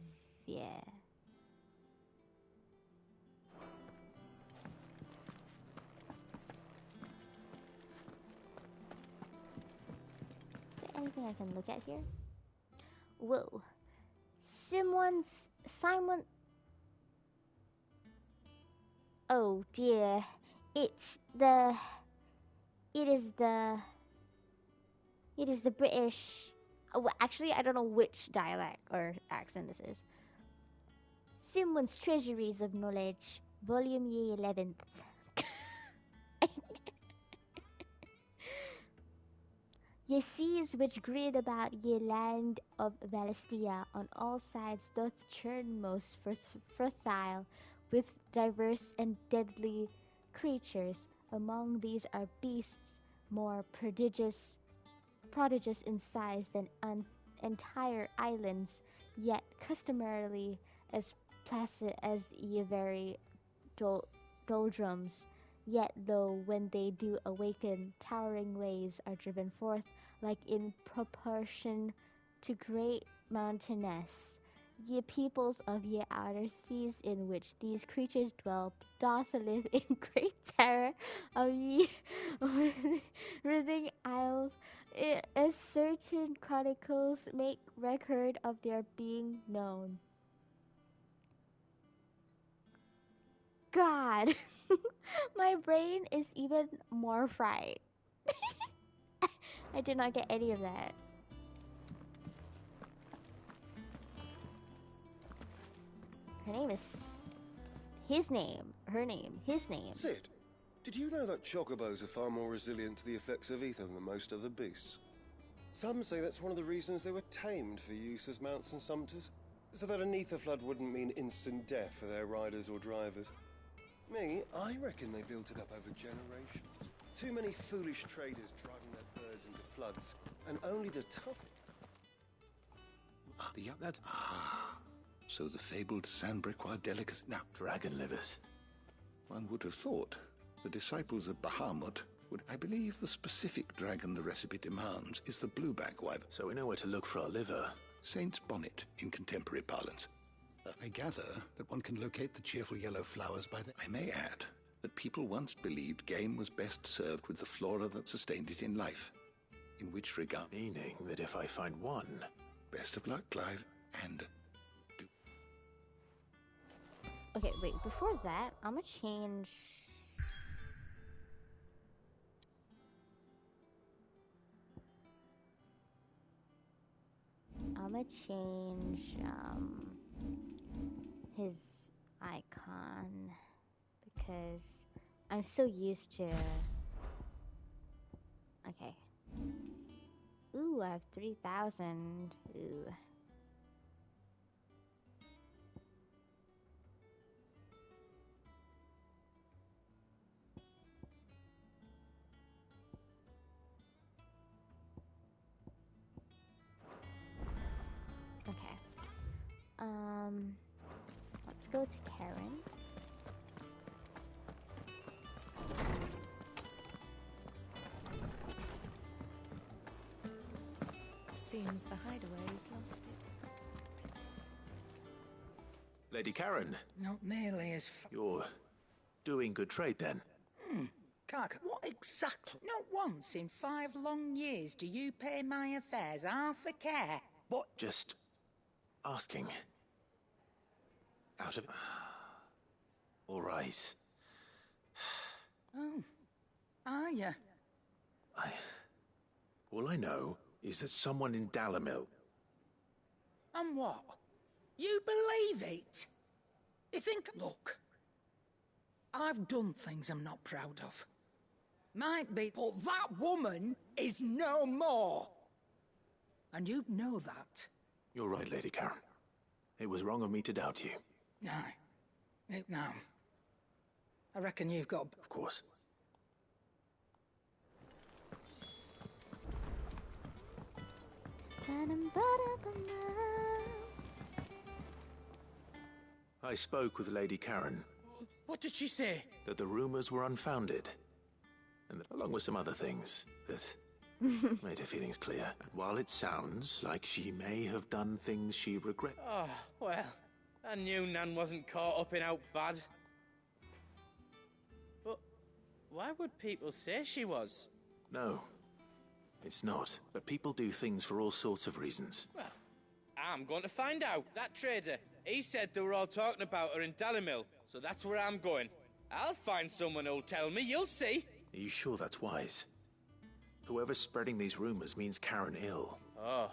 Is there anything I can look at here? Whoa. Simon. Oh dear. It is the British. Oh, well, actually, I don't know which dialect or accent this is. Simon's Treasuries of Knowledge, Volume Ye 11th. Ye seas which grid about ye land of Valisthea on all sides doth churn most fertile with diverse and deadly creatures. Among these are beasts more prodigious in size than entire islands, yet customarily as placid as ye very doldrums. Yet though when they do awaken, towering waves are driven forth, like in proportion to great mountainous. Ye peoples of ye outer seas in which these creatures dwell, doth live in great terror of ye writhing isles. As certain chronicles make record of their being known. God, my brain is even more fried. I did not get any of that. Her name is... His name. Her name. His name. Sid, did you know that chocobos are far more resilient to the effects of ether than most other beasts? Some say that's one of the reasons they were tamed for use as mounts and sumpters, so that an ether flood wouldn't mean instant death for their riders or drivers. Me, I reckon they built it up over generations. Too many foolish traders driving their birds into floods, and only the tough... So the fabled Sandbricois delicacy... Now, dragon livers. One would have thought the disciples of Bahamut would... I believe the specific dragon the recipe demands is the blueback wyvern. So we know where to look for our liver. Saint's bonnet in contemporary parlance. I gather that one can locate the cheerful yellow flowers by the... I may add that people once believed game was best served with the flora that sustained it in life. In which regard... Meaning that if I find one... Best of luck, Clive, and... Okay, wait, before that, I'm gonna change... his icon, because I'm so used to... Okay. Ooh, I have 3,000. Ooh. go to Karen. Seems the hideaway has lost its... Lady Karen, Not nearly as you're doing good trade then. Clark, what exactly? Not once in 5 long years do you pay my affairs half a care. What? Just asking. Out of... All right. Oh, are you? All I know is that someone in Dalamil... And what? You believe it? You think... Look, I've done things I'm not proud of. Might be, but that woman is no more. And you know that. You're right, Lady Karen. It was wrong of me to doubt you. No. I reckon you've got... Of course. I spoke with Lady Karen. What did she say? That the rumors were unfounded. And that, along with some other things, that made her feelings clear. And while it sounds like she may have done things she regret... Oh, well, I knew Nan wasn't caught up in out bad. But why would people say she was? No, it's not. But people do things for all sorts of reasons. Well, I'm going to find out. That trader, he said they were all talking about her in Dalimil, so that's where I'm going. I'll find someone who'll tell me, you'll see. Are you sure that's wise? Whoever's spreading these rumors means Karen ill. Oh,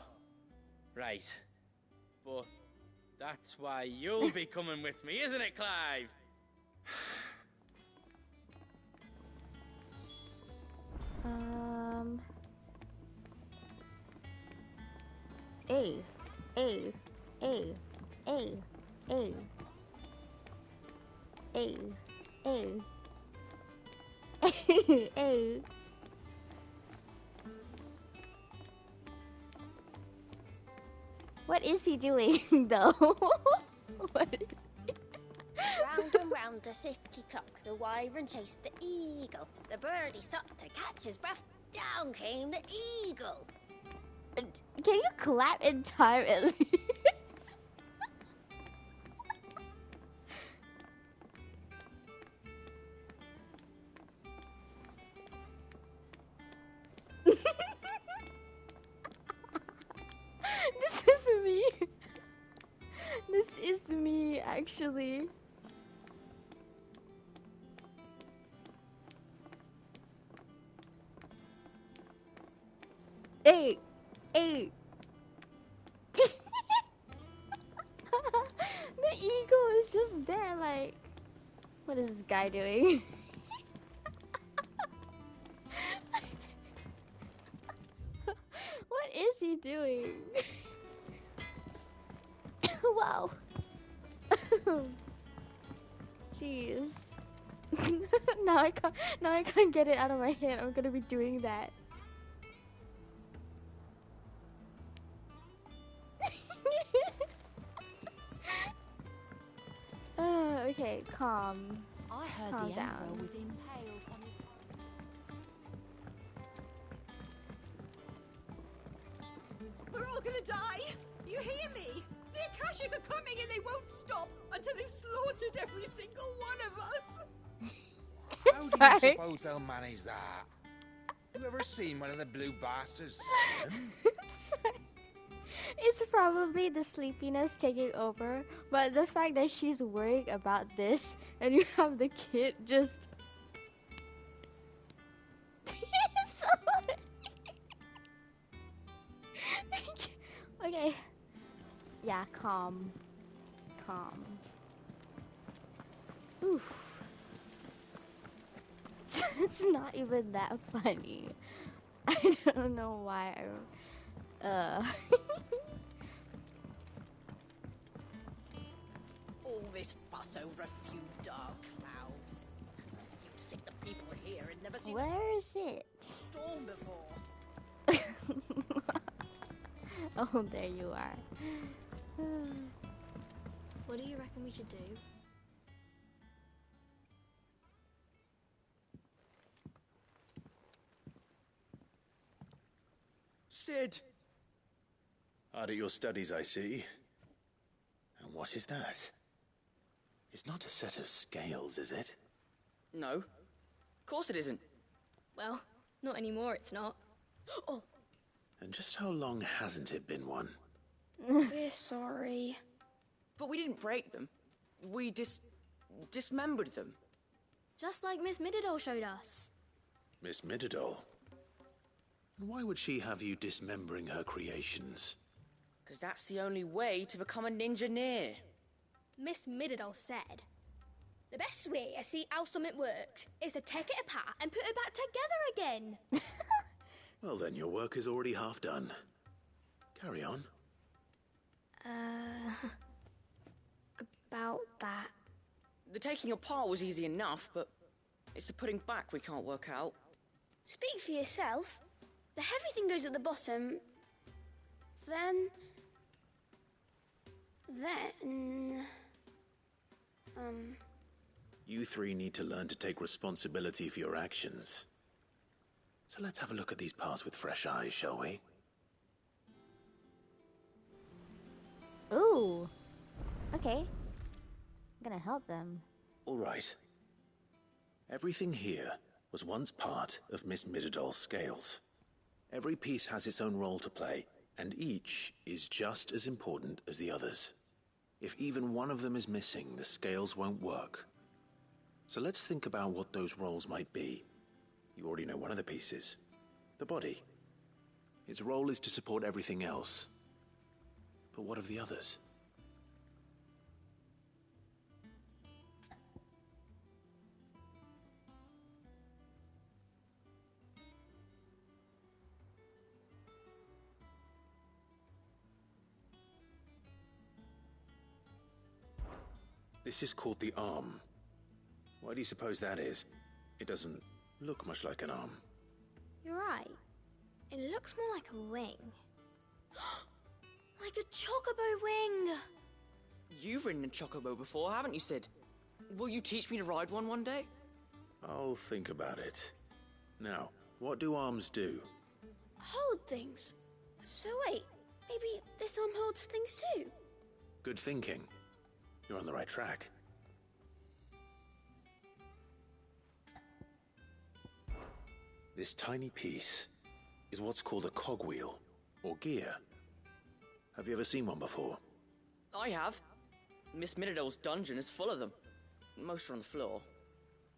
right. But that's why you'll be coming with me, isn't it, Clive? What is he doing, though? What is he? Round and round the city clock, the wyvern chased the eagle. The birdie stopped to catch his breath. Down came the eagle. Can you clap in time at least? This is me. This is me, actually. Hey. The eagle is just there, like, what is this guy doing? What is he doing? Wow. Jeez. Now I can't get it out of my head. I'm gonna be doing that. Okay, calm. I heard Calm the down. Emperor was impaled on his... We're all gonna die! You hear me? The Akashic are coming and they won't stop until they've slaughtered every single one of us! How do you suppose they'll manage that? You ever seen one of the blue bastards swim? It's probably the sleepiness taking over, but the fact that she's worried about this and you have the kid just... Okay. Yeah, calm. Oof. It's not even that funny. I don't know why All this fuss over a few dark clouds. You'd think the people here had never seen Where is it? a storm before. Oh, there you are. What do you reckon we should do? Sid! Hard at your studies, I see. And what is that? It's not a set of scales, is it? No. Of course it isn't. Well, not anymore, it's not. Oh! And just how long hasn't it been one? We're sorry. But we didn't break them. We dismembered them. Just like Miss Mididol showed us. Miss Mididol? Why would she have you dismembering her creations? Because that's the only way to become a ninja-neer. Miss Mididol said, the best way to see how something works is to take it apart and put it back together again. Well then, your work is already half done. Carry on. About that. The taking apart was easy enough, but it's the putting back we can't work out. Speak for yourself. The heavy thing goes at the bottom. Then... You three need to learn to take responsibility for your actions. So let's have a look at these parts with fresh eyes, shall we? Ooh. Okay. I'm gonna help them. All right. Everything here was once part of Miss Mididol's scales. Every piece has its own role to play, and each is just as important as the others. If even one of them is missing, the scales won't work. So let's think about what those roles might be. You already know one of the pieces. The body. Its role is to support everything else. But what of the others? This is called the arm. Why do you suppose that is? It doesn't look much like an arm. You're right. It looks more like a wing. Like a chocobo wing! You've ridden a chocobo before, haven't you, Sid? Will you teach me to ride one day? I'll think about it. Now, what do arms do? Hold things. So wait, maybe this arm holds things too? Good thinking. You're on the right track. This tiny piece is what's called a cogwheel, or gear. Have you ever seen one before? I have. Miss Mididol's dungeon is full of them. Most are on the floor.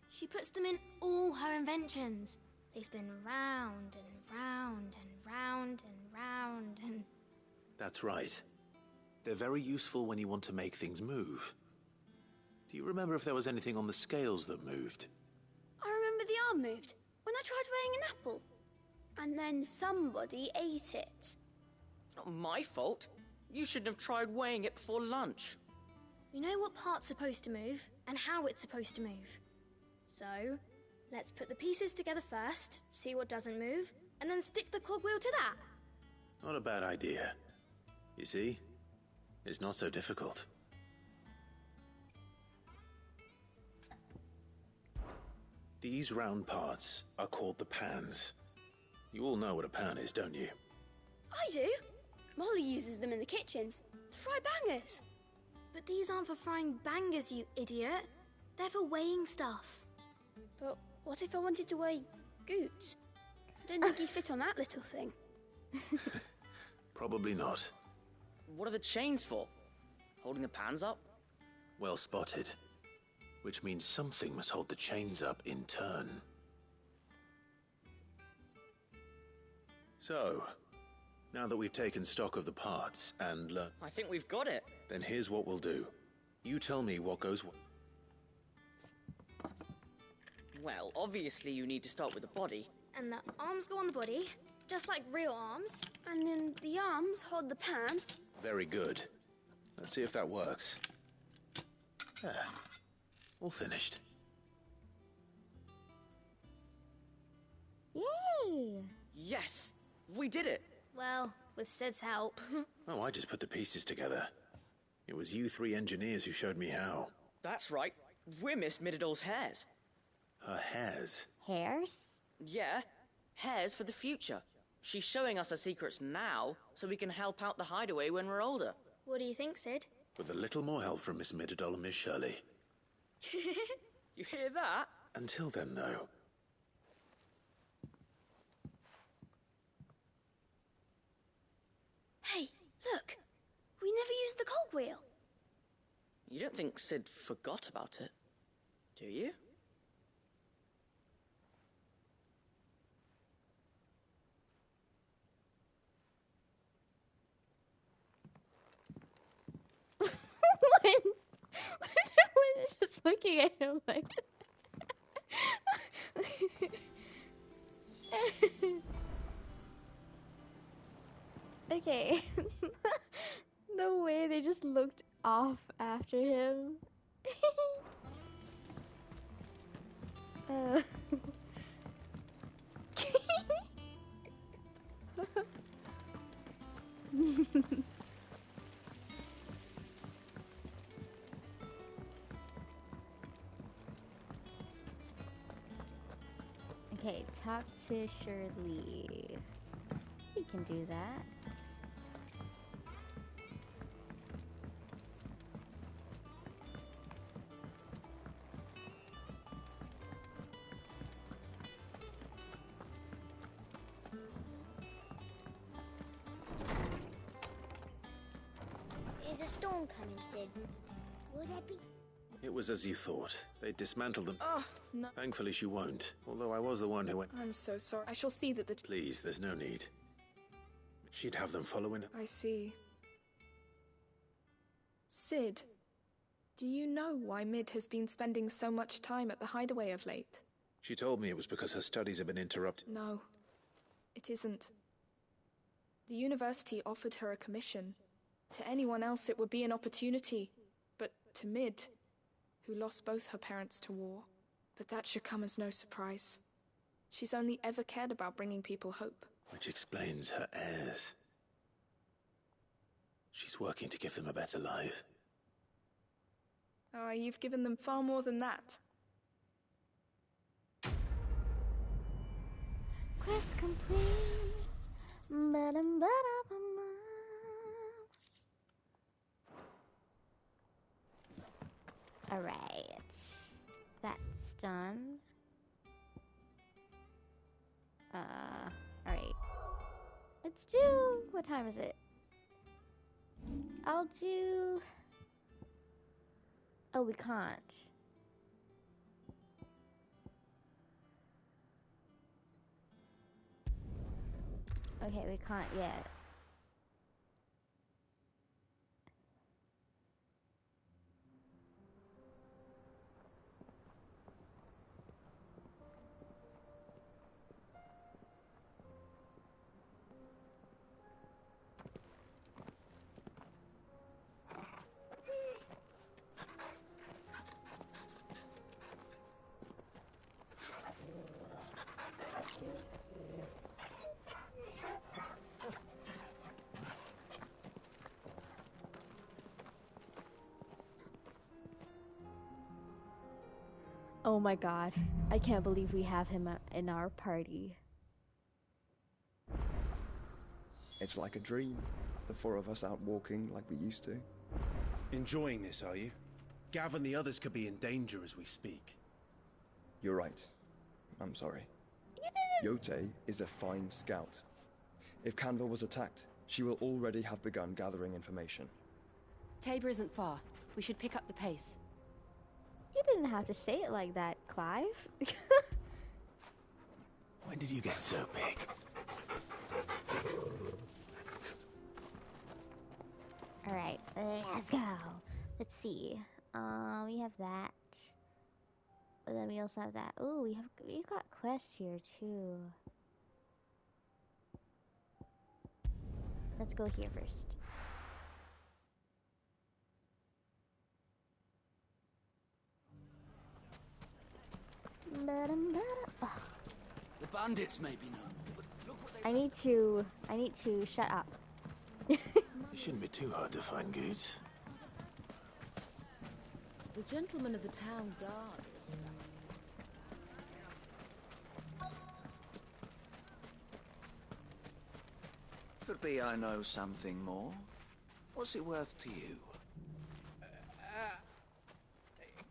She puts them in all her inventions. They spin round and round and round and round and... That's right. They're very useful when you want to make things move. Do you remember if there was anything on the scales that moved? I remember the arm moved when I tried weighing an apple. And then somebody ate it. It's not my fault. You shouldn't have tried weighing it before lunch. We know what part's supposed to move and how it's supposed to move. So, let's put the pieces together first, see what doesn't move, and then stick the cogwheel to that. Not a bad idea. You see? It's not so difficult. These round parts are called the pans. You all know what a pan is, don't you? I do. Molly uses them in the kitchens to fry bangers. But these aren't for frying bangers, you idiot. They're for weighing stuff. But what if I wanted to weigh Goots? I don't think he'd fit on that little thing. Probably not. What are the chains for? Holding the pans up? Well spotted. Which means something must hold the chains up in turn. So, now that we've taken stock of the parts and learned... I think we've got it. Then here's what we'll do. You tell me what goes... Well, obviously you need to start with the body. And the arms go on the body, just like real arms. And then the arms hold the pans. Very good. Let's see if that works. There. All finished. Yay! Yes! We did it! Well, with Sid's help. Oh, I just put the pieces together. It was you three engineers who showed me how. That's right. We're Miss Mididol's hares. Her hairs? Hairs? Yeah, hares for the future. She's showing us her secrets now, so we can help out the hideaway when we're older. What do you think, Sid? With a little more help from Miss Mididol and Miss Shirley. You hear that? Until then, though. Hey, look! We never used the cogwheel. You don't think Sid forgot about it, do you? When is just looking at him like okay. No way, they just looked off after him. Okay, talk to Shirley. We can do that. Is a storm coming, Sid? Will there be? It was as you thought. They dismantled them. Oh, no. Thankfully she won't, although I was the one who went... I'm so sorry. I shall see that the... Please, there's no need. She'd have them following... I see. Sid, do you know why Mid has been spending so much time at the hideaway of late? She told me it was because her studies have been interrupted. No, it isn't. The university offered her a commission. To anyone else it would be an opportunity, but to Mid, who lost both her parents to war. But that should come as no surprise. She's only ever cared about bringing people hope. Which explains her heirs. She's working to give them a better life. Ah, you've given them far more than that. Quest complete. Alright. That's done. Alright. Let's do... What time is it? I'll do... Oh, we can't. Okay, we can't yet. Oh my god, I can't believe we have him in our party. It's like a dream. The four of us out walking like we used to. Enjoying this, are you? Gav and the others could be in danger as we speak. You're right. I'm sorry. Yote is a fine scout. If Canville was attacked, she will already have begun gathering information. Tabor isn't far. We should pick up the pace. You didn't have to say it like that, Clive. When did you get so big? Alright, let's go. Let's see. We have that. But then we also have that. Oh, we've got quests here too. Let's go here first. The bandits may be known, but look what I need to shut up. It shouldn't be too hard to find goods. The gentleman of the town guard. Could be I know something more. What's it worth to you?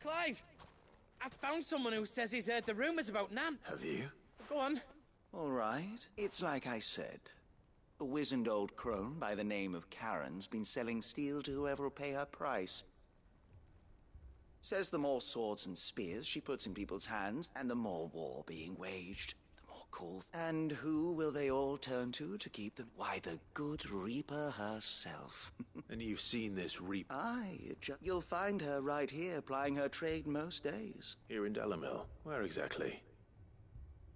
Clive! I found someone who says he's heard the rumours about Nan. Have you? Go on. All right. It's like I said. A wizened old crone by the name of Karen's been selling steel to whoever will pay her price. Says the more swords and spears she puts in people's hands, and the more war being waged, the more cool. And who will they all turn to keep them? Why, the good Reaper herself. And you've seen this Reaper? Aye, you'll find her right here plying her trade most days. Here in Dalimil? Where exactly?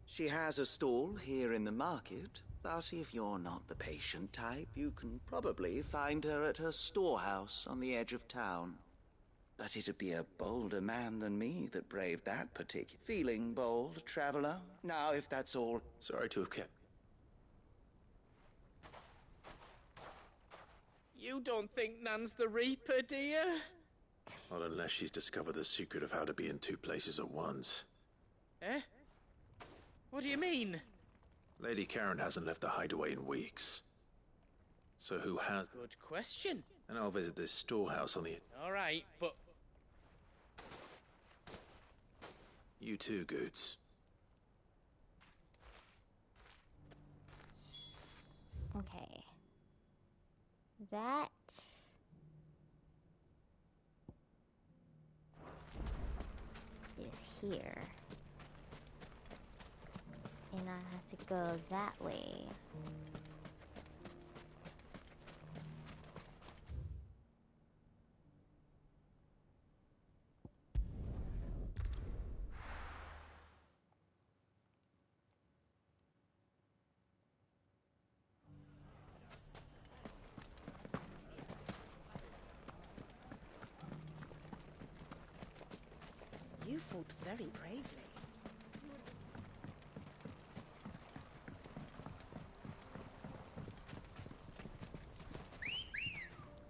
She has a stall here in the market, but if you're not the patient type, you can probably find her at her storehouse on the edge of town. But it'd be a bolder man than me that braved that particular... Feeling bold, traveler? Now, if that's all... Sorry to have kept... You don't think Nan's the Reaper, do you? Not unless she's discovered the secret of how to be in two places at once. Eh? What do you mean? Lady Karen hasn't left the hideaway in weeks. So who has... Good question. And I'll visit this storehouse on the... All right, but... You too, Goots. Okay. That is here. And I have to go that way. You fought very bravely.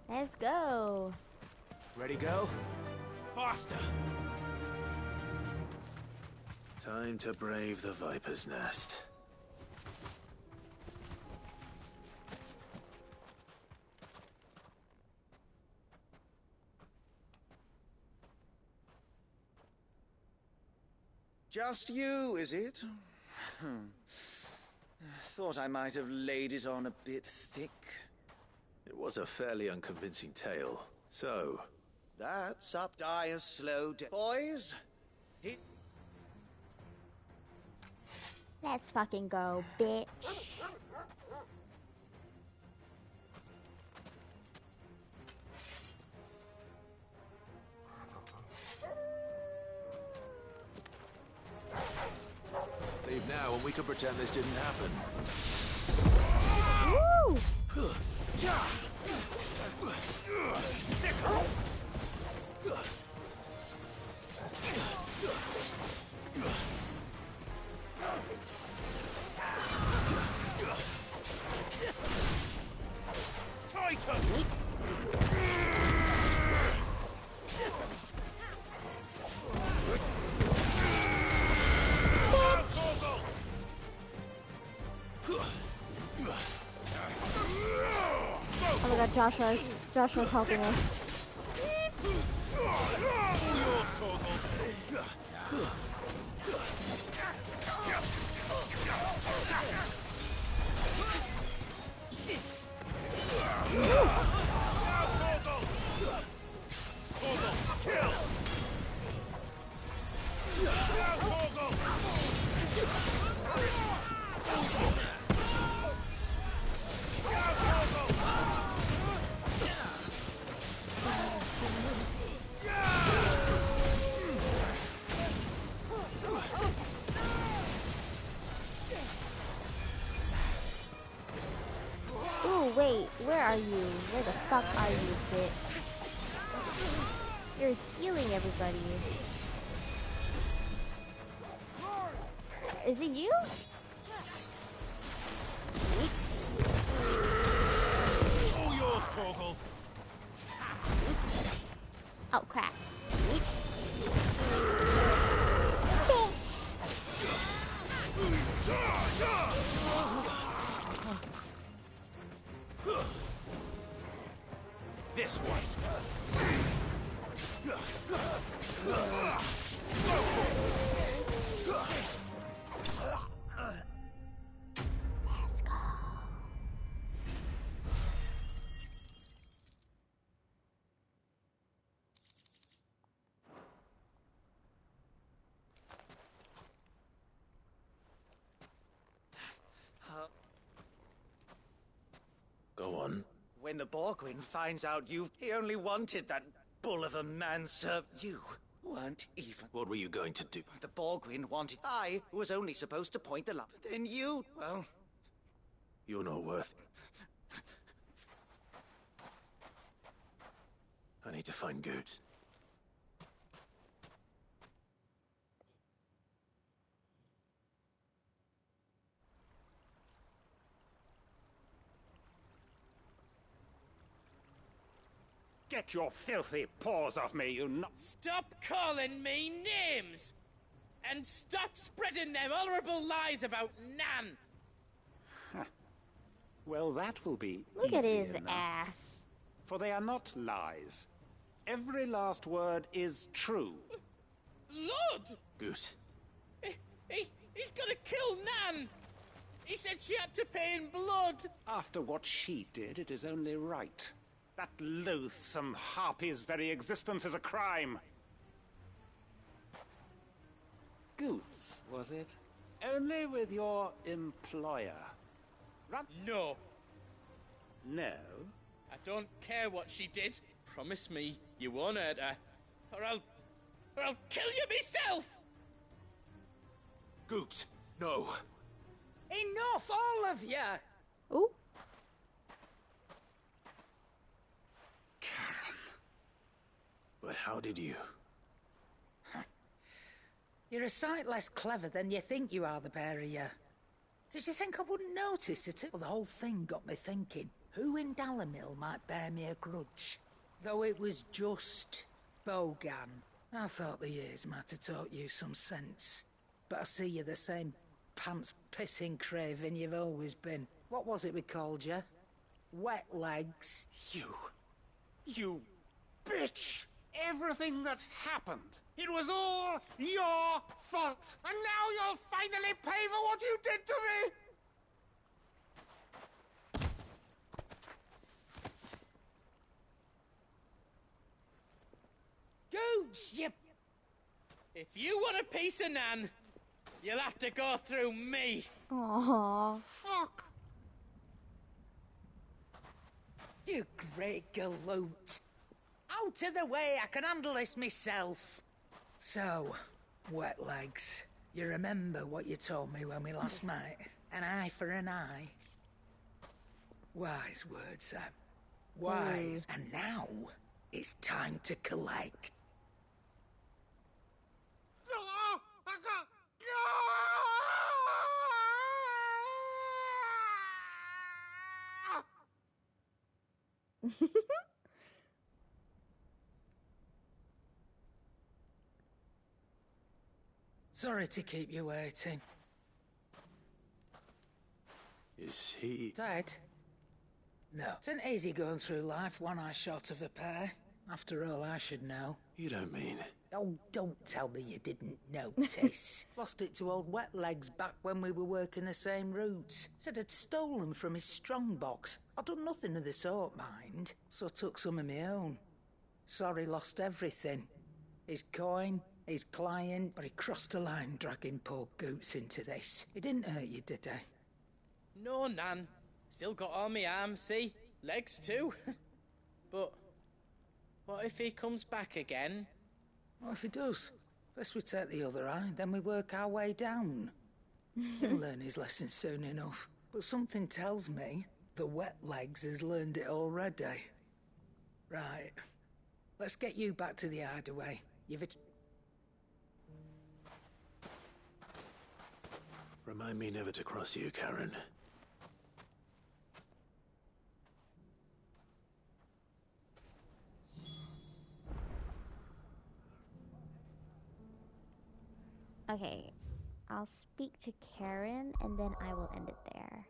Let's go. Ready, go? Faster! Time to brave the Viper's Nest. Just you, is it? Thought I might have laid it on a bit thick. It was a fairly unconvincing tale. So... That's up. Die a slow death. Boys, Let's fucking go, bitch. Leave now and we can pretend this didn't happen. Woo! Titan! Oh my god, Joshua's helping us. Ooh, wait, where are you? Where the fuck are you, bitch? You're healing everybody. Is it you? All yours, Torgal. Oh crap. the Borgwyn finds out he only wanted that bull of a manservant. You weren't even... What were you going to do? The Borgwyn wanted... I was only supposed to point the lamp. Then you... Well... You're not worth... I need to find Goods. Get your filthy paws off me, you nut... Stop calling me names! And stop spreading them horrible lies about Nan! Well, that will be Look at easy his enough. ass. For they are not lies. Every last word is true. Blood! Goose. He's gonna kill Nan! He said she had to pay in blood! After what she did, it is only right. That loathsome harpy's very existence is a crime. Goots, was it? Only with your employer. Run. No. No? I don't care what she did. Promise me you won't hurt her. Or I'll kill you myself! Goots, no. Enough, all of you! Ooh. But how did you? You're a sight less clever than you think you are, the pair of you. Did you think I wouldn't notice it? Well, the whole thing got me thinking. Who in Dalimil might bear me a grudge? Though it was just Bogan. I thought the years might have taught you some sense. But I see you're the same pants-pissing craven you've always been. What was it we called you? Wet legs. You bitch! Everything that happened, it was all your fault! And now you'll finally pay for what you did to me! Gooch, you... If you want a piece of Nan, you'll have to go through me. Aww. Fuck! You great galoot. Out of the way, I can handle this myself. So, wet legs, you remember what you told me when we last met? An eye for an eye. Wise words, Sam. Wise. And now, it's time to collect. Sorry to keep you waiting. Is he... Dead? No. It's an easy going through life, one eye short of a pair. After all, I should know. You don't mean... Oh, don't tell me you didn't notice. Lost it to old Wet Legs back when we were working the same routes. Said I'd stolen from his strongbox. I'd done nothing of the sort, mind. So took some of my own. Sorry, lost everything. His coin, his client, but he crossed a line dragging poor Goots into this. It didn't hurt you, did it? No, Nan. Still got all my arms, see? Legs too. But what if he comes back again? What if he does? First we take the other eye, then we work our way down. He'll learn his lesson soon enough. But something tells me the Wet Legs has learned it already. Right. Let's get you back to the hideaway. You've... Remind me never to cross you, Karen. Okay, I'll speak to Karen and then I will end it there.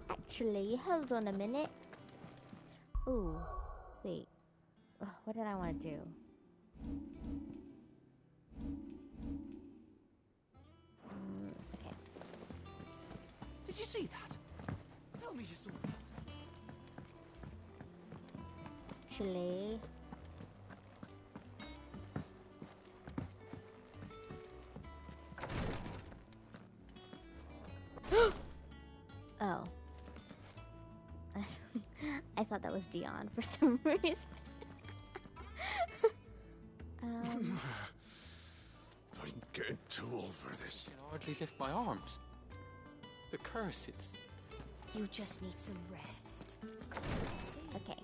Actually, hold on a minute. Ooh, wait. What did I want to do? Okay. Did you see that? Tell me you saw that. Actually, Oh. I thought that was Dion for some reason. I'm getting too old for this. I can hardly lift my arms. The curse, it's... You just need some rest. Okay.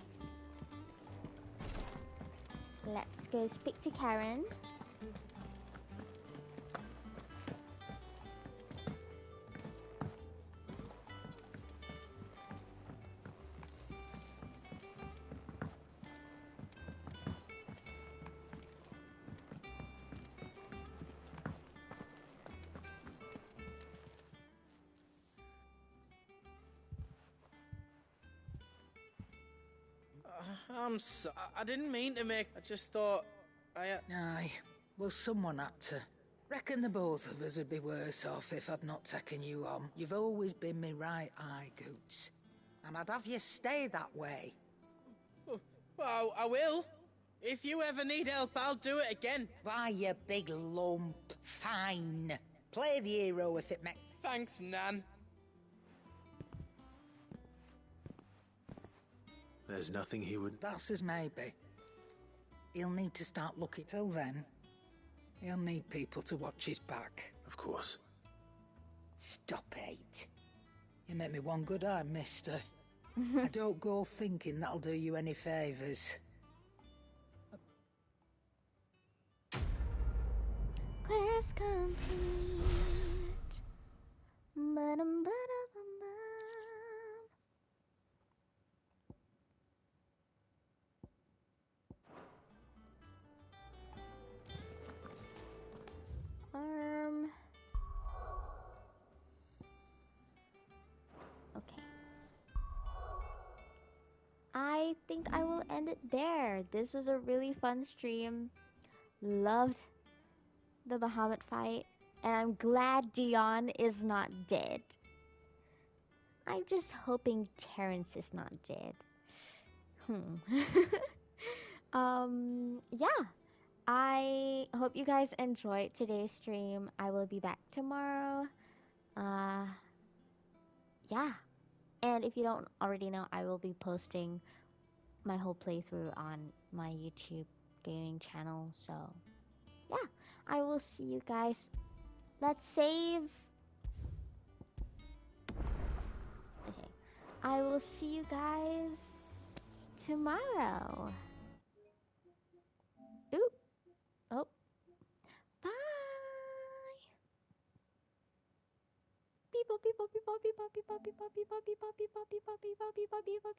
Let's go speak to Karen. I'm sorry. I didn't mean to make... I just thought... Aye. Well, someone had to. Reckon the both of us would be worse off if I'd not taken you on. You've always been me right eye, Goots. And I'd have you stay that way. Well, I will. If you ever need help, I'll do it again. Why, you big lump. Fine. Play the hero if it makes... Thanks, Nan. There's nothing he would... That's as maybe. He'll need to start looking. Till then, he'll need people to watch his back. Of course. Stop it. You make me one good eye, mister. I don't go thinking that'll do you any favours. Quest complete. Ba-dum, ba-dum, ba-dum. Okay. I think I will end it there. This was a really fun stream. Loved the Bahamut fight. And I'm glad Dion is not dead. I'm just hoping Terrence is not dead. Yeah. I hope you guys enjoyed today's stream. I will be back tomorrow. Yeah. And if you don't already know, I will be posting my whole playthrough on my YouTube gaming channel. So, yeah. I will see you guys. Let's save. Okay. I will see you guys tomorrow. Oop. Oh. Bye. People, people, people, people, people, people, people, people, people, people, people, people, people, people.